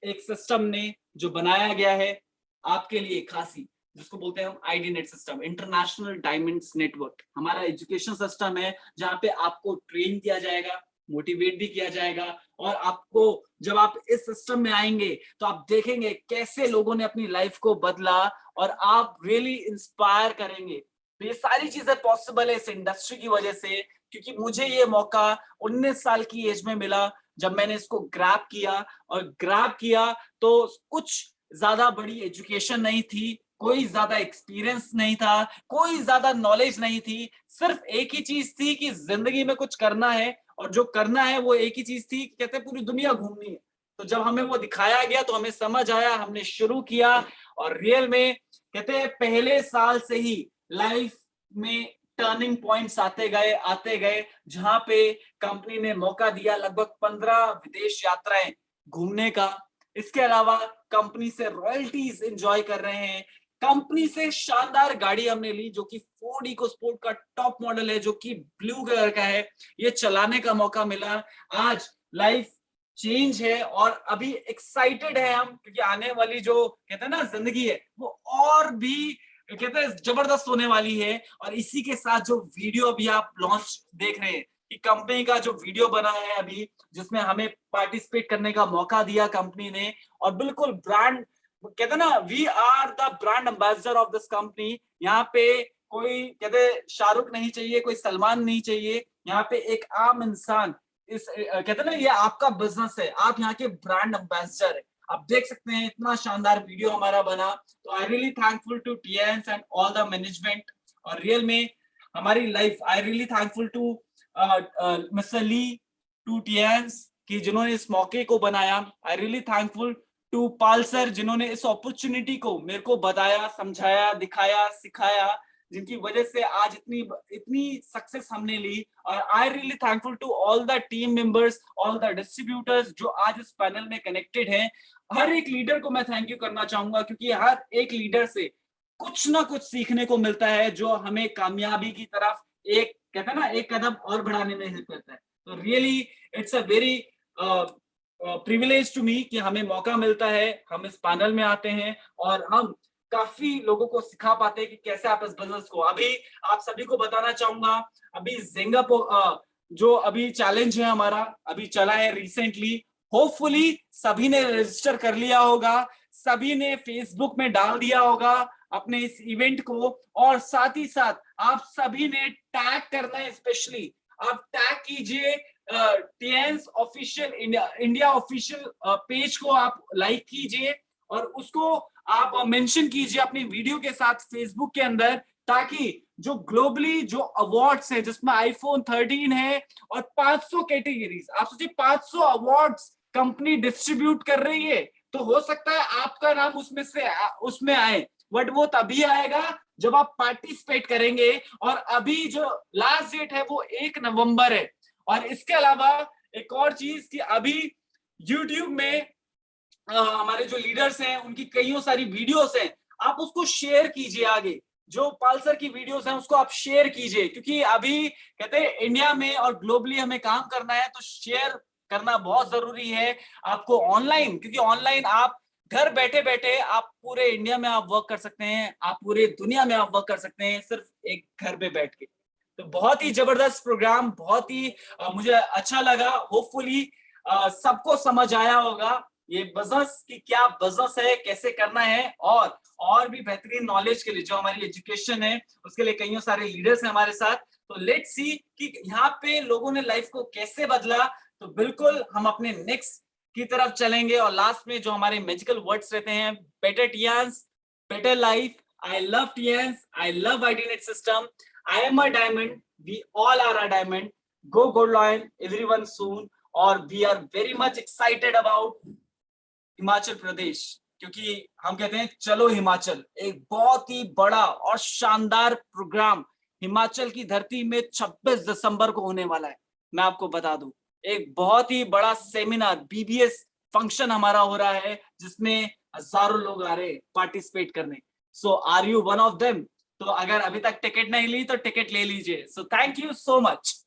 एक सिस्टम ने, जो बनाया गया है आपके लिए खास ही, जिसको बोलते हैं हम ID net system, international diamonds network. हमारा एजुकेशन सिस्टम है जहाँ पे आपको ट्रेन किया जाएगा, मोटिवेट भी किया जाएगा, और आपको जब आप इस सिस्टम में आएंगे तो आप देखेंगे कैसे लोगों ने अपनी लाइफ को बदला, और आप रियली इंस्पायर करेंगे। तो ये सारी चीजें पॉसिबल है इस इंडस्ट्री की वजह से, क्योंकि मुझे ये मौका 19 साल की एज में मिला, जब मैंने इसको ग्रैब किया। और ग्रैब किया तो कुछ ज्यादा बड़ी एजुकेशन नहीं थी, कोई ज्यादा एक्सपीरियंस नहीं था, कोई ज्यादा नॉलेज नहीं थी, सिर्फ एक ही चीज थी कि जिंदगी में कुछ करना है, और जो करना है वो एक ही चीज थी, कहते पूरी दुनिया घूमनी है। तो जब हमें वो दिखाया गया तो हमें समझ आया, हमने शुरू किया, और रियल में कहते हैं पहले साल से ही लाइफ में टर्निंग पॉइंट्स आते गए, जहां पे कंपनी ने मौका दिया लगभग 15 विदेश यात्राएं घूमने का। इसके अलावा कंपनी से रॉयल्टीज एंजॉय कर रहे हैं, कंपनी से शानदार गाड़ी हमने ली जो कि फोर्ड इकोस्पोर्ट का टॉप मॉडल है, जो कि ब्लू कलर का है, ये चलाने का मौका मिला। आज लाइफ चेंज है, और अभी एक्साइटेड है हम, क्योंकि आने वाली जो कहते हैं ना जिंदगी है, वो और भी कहते हैं जबरदस्त होने वाली है। और इसी के साथ जो वीडियो अभी आप लॉन्च देख रहे हैं, कि कंपनी का जो वीडियो बना है अभी, जिसमें हमें पार्टिसिपेट करने का मौका दिया कंपनी ने, और बिल्कुल ब्रांड, कहते हैं ना, we are the brand ambassador of this company. यहाँ पे कोई कहते शाहरुख नहीं चाहिए, कोई सलमान नहीं चाहिए, यहाँ पे एक आम इंसान, इस कहते ना, ये आपका बिजनेस है, आप यहाँ के ब्रांड एम्बेसडर है। आप देख सकते हैं इतना शानदार वीडियो हमारा बना। तो I really thankful to Tiens and all the management. और रियल में हमारी life, I really thankful to mister Lee, to Tiens, कि जिन्होंने इस मौके को बनाया। I really thankful to Pal sir, जिन्होंने इस अपॉर्चुनिटी को मेरे को बताया, समझाया, दिखाया, सिखाया, जिनकी वजह से आज इतनी इतनी सक्सेस हमने ली। और I really thankful to all the team members, all the distributors जो आज इस पैनल में कनेक्टेड हैं। हर एक लीडर को मैं थैंक यू करना चाहूंगा, क्योंकि हर एक लीडर से कुछ ना कुछ सीखने को मिलता है जो हमें कामयाबी की तरफ एक, कहते हैं ना, एक कदम और बढ़ाने में हेल्प करता है। तो really it's a very privilege to me कि हमें मौका मिलता है, हम इस पैनल में आते हैं और हम काफी लोगों को सिखा पाते हैं कि कैसे आप इस बिजनेस को, अभी आप सभी को बताना चाहूंगा, अभी सिंगापुर जो अभी चैलेंज है हमारा, अभी चला है रिसेंटली, होपफुली सभी ने रजिस्टर कर लिया होगा, सभी ने फेसबुक में डाल दिया होगा अपने इस इवेंट को, और साथ ही साथ आप सभी ने टैग करना है। स्पेशली आप टैग कीजिए टीएन्स ऑफिशियल इंडिया ऑफिशियल पेज को, आप लाइक कीजिए और उसको आप मेंशन कीजिए अपनी वीडियो के साथ फेसबुक के अंदर, ताकि जो ग्लोबली जो अवार्ड्स है जिसमें आईफोन 13 है और 500 कैटेगरीज, आप सोचिए 500 अवार्ड्स कंपनी डिस्ट्रीब्यूट कर रही है, तो हो सकता है आपका नाम उसमें आए, बट वो तभी आएगा जब आप पार्टिसिपेट करेंगे। और अभी जो लास्ट डेट है वो 1 नवंबर है। और इसके अलावा एक और चीज कि अभी यूट्यूब में हमारे जो लीडर्स हैं उनकी कईयों सारी वीडियोस हैं, आप उसको शेयर कीजिए आगे, जो पालसर की वीडियोस हैं उसको आप शेयर कीजिए, क्योंकि अभी कहते हैं इंडिया में और ग्लोबली हमें काम करना है, तो शेयर करना बहुत जरूरी है आपको ऑनलाइन, क्योंकि ऑनलाइन आप घर बैठे बैठे आप पूरे इंडिया में आप वर्क कर सकते हैं, आप पूरे दुनिया में आप वर्क कर सकते हैं, सिर्फ एक घर पे बैठ के। तो बहुत ही जबरदस्त प्रोग्राम, बहुत ही मुझे अच्छा लगा। होपफुली सबको समझ आया होगा ये बिजनेस की क्या बिजनेस है, कैसे करना है, और भी बेहतरीन नॉलेज के लिए जो हमारी एजुकेशन है उसके लिए कईयों सारे लीडर्स हैं हमारे साथ। तो लेट्स सी कि यहाँ पे लोगों ने लाइफ को कैसे बदला। तो बिल्कुल हम अपने नेक्स्ट की तरफ चलेंगे और लास्ट में जो हमारे मैजिकल वर्ड्स रहते हैं, better Tiens, better life, I love Tiens, I love IDnet system, I am a diamond, we all are a diamond, go gold lion everyone soon. और we are very much excited about Himachal Pradesh, क्योंकि हम कहते हैं चलो हिमाचल, एक बहुत ही बड़ा और शानदार प्रोग्राम हिमाचल की धरती में 26 दिसंबर को होने वाला है। मैं आपको बता दूं, एक बहुत ही बड़ा सेमिनार बीबीएस फंक्शन हमारा हो रहा है, जिसमें हजारों लोग आ रहे हैं पार्टिसिपेट करने। So are you one of them? तो अगर अभी तक टिकट नहीं ली तो टिकट ले लीजिए। So thank you so much.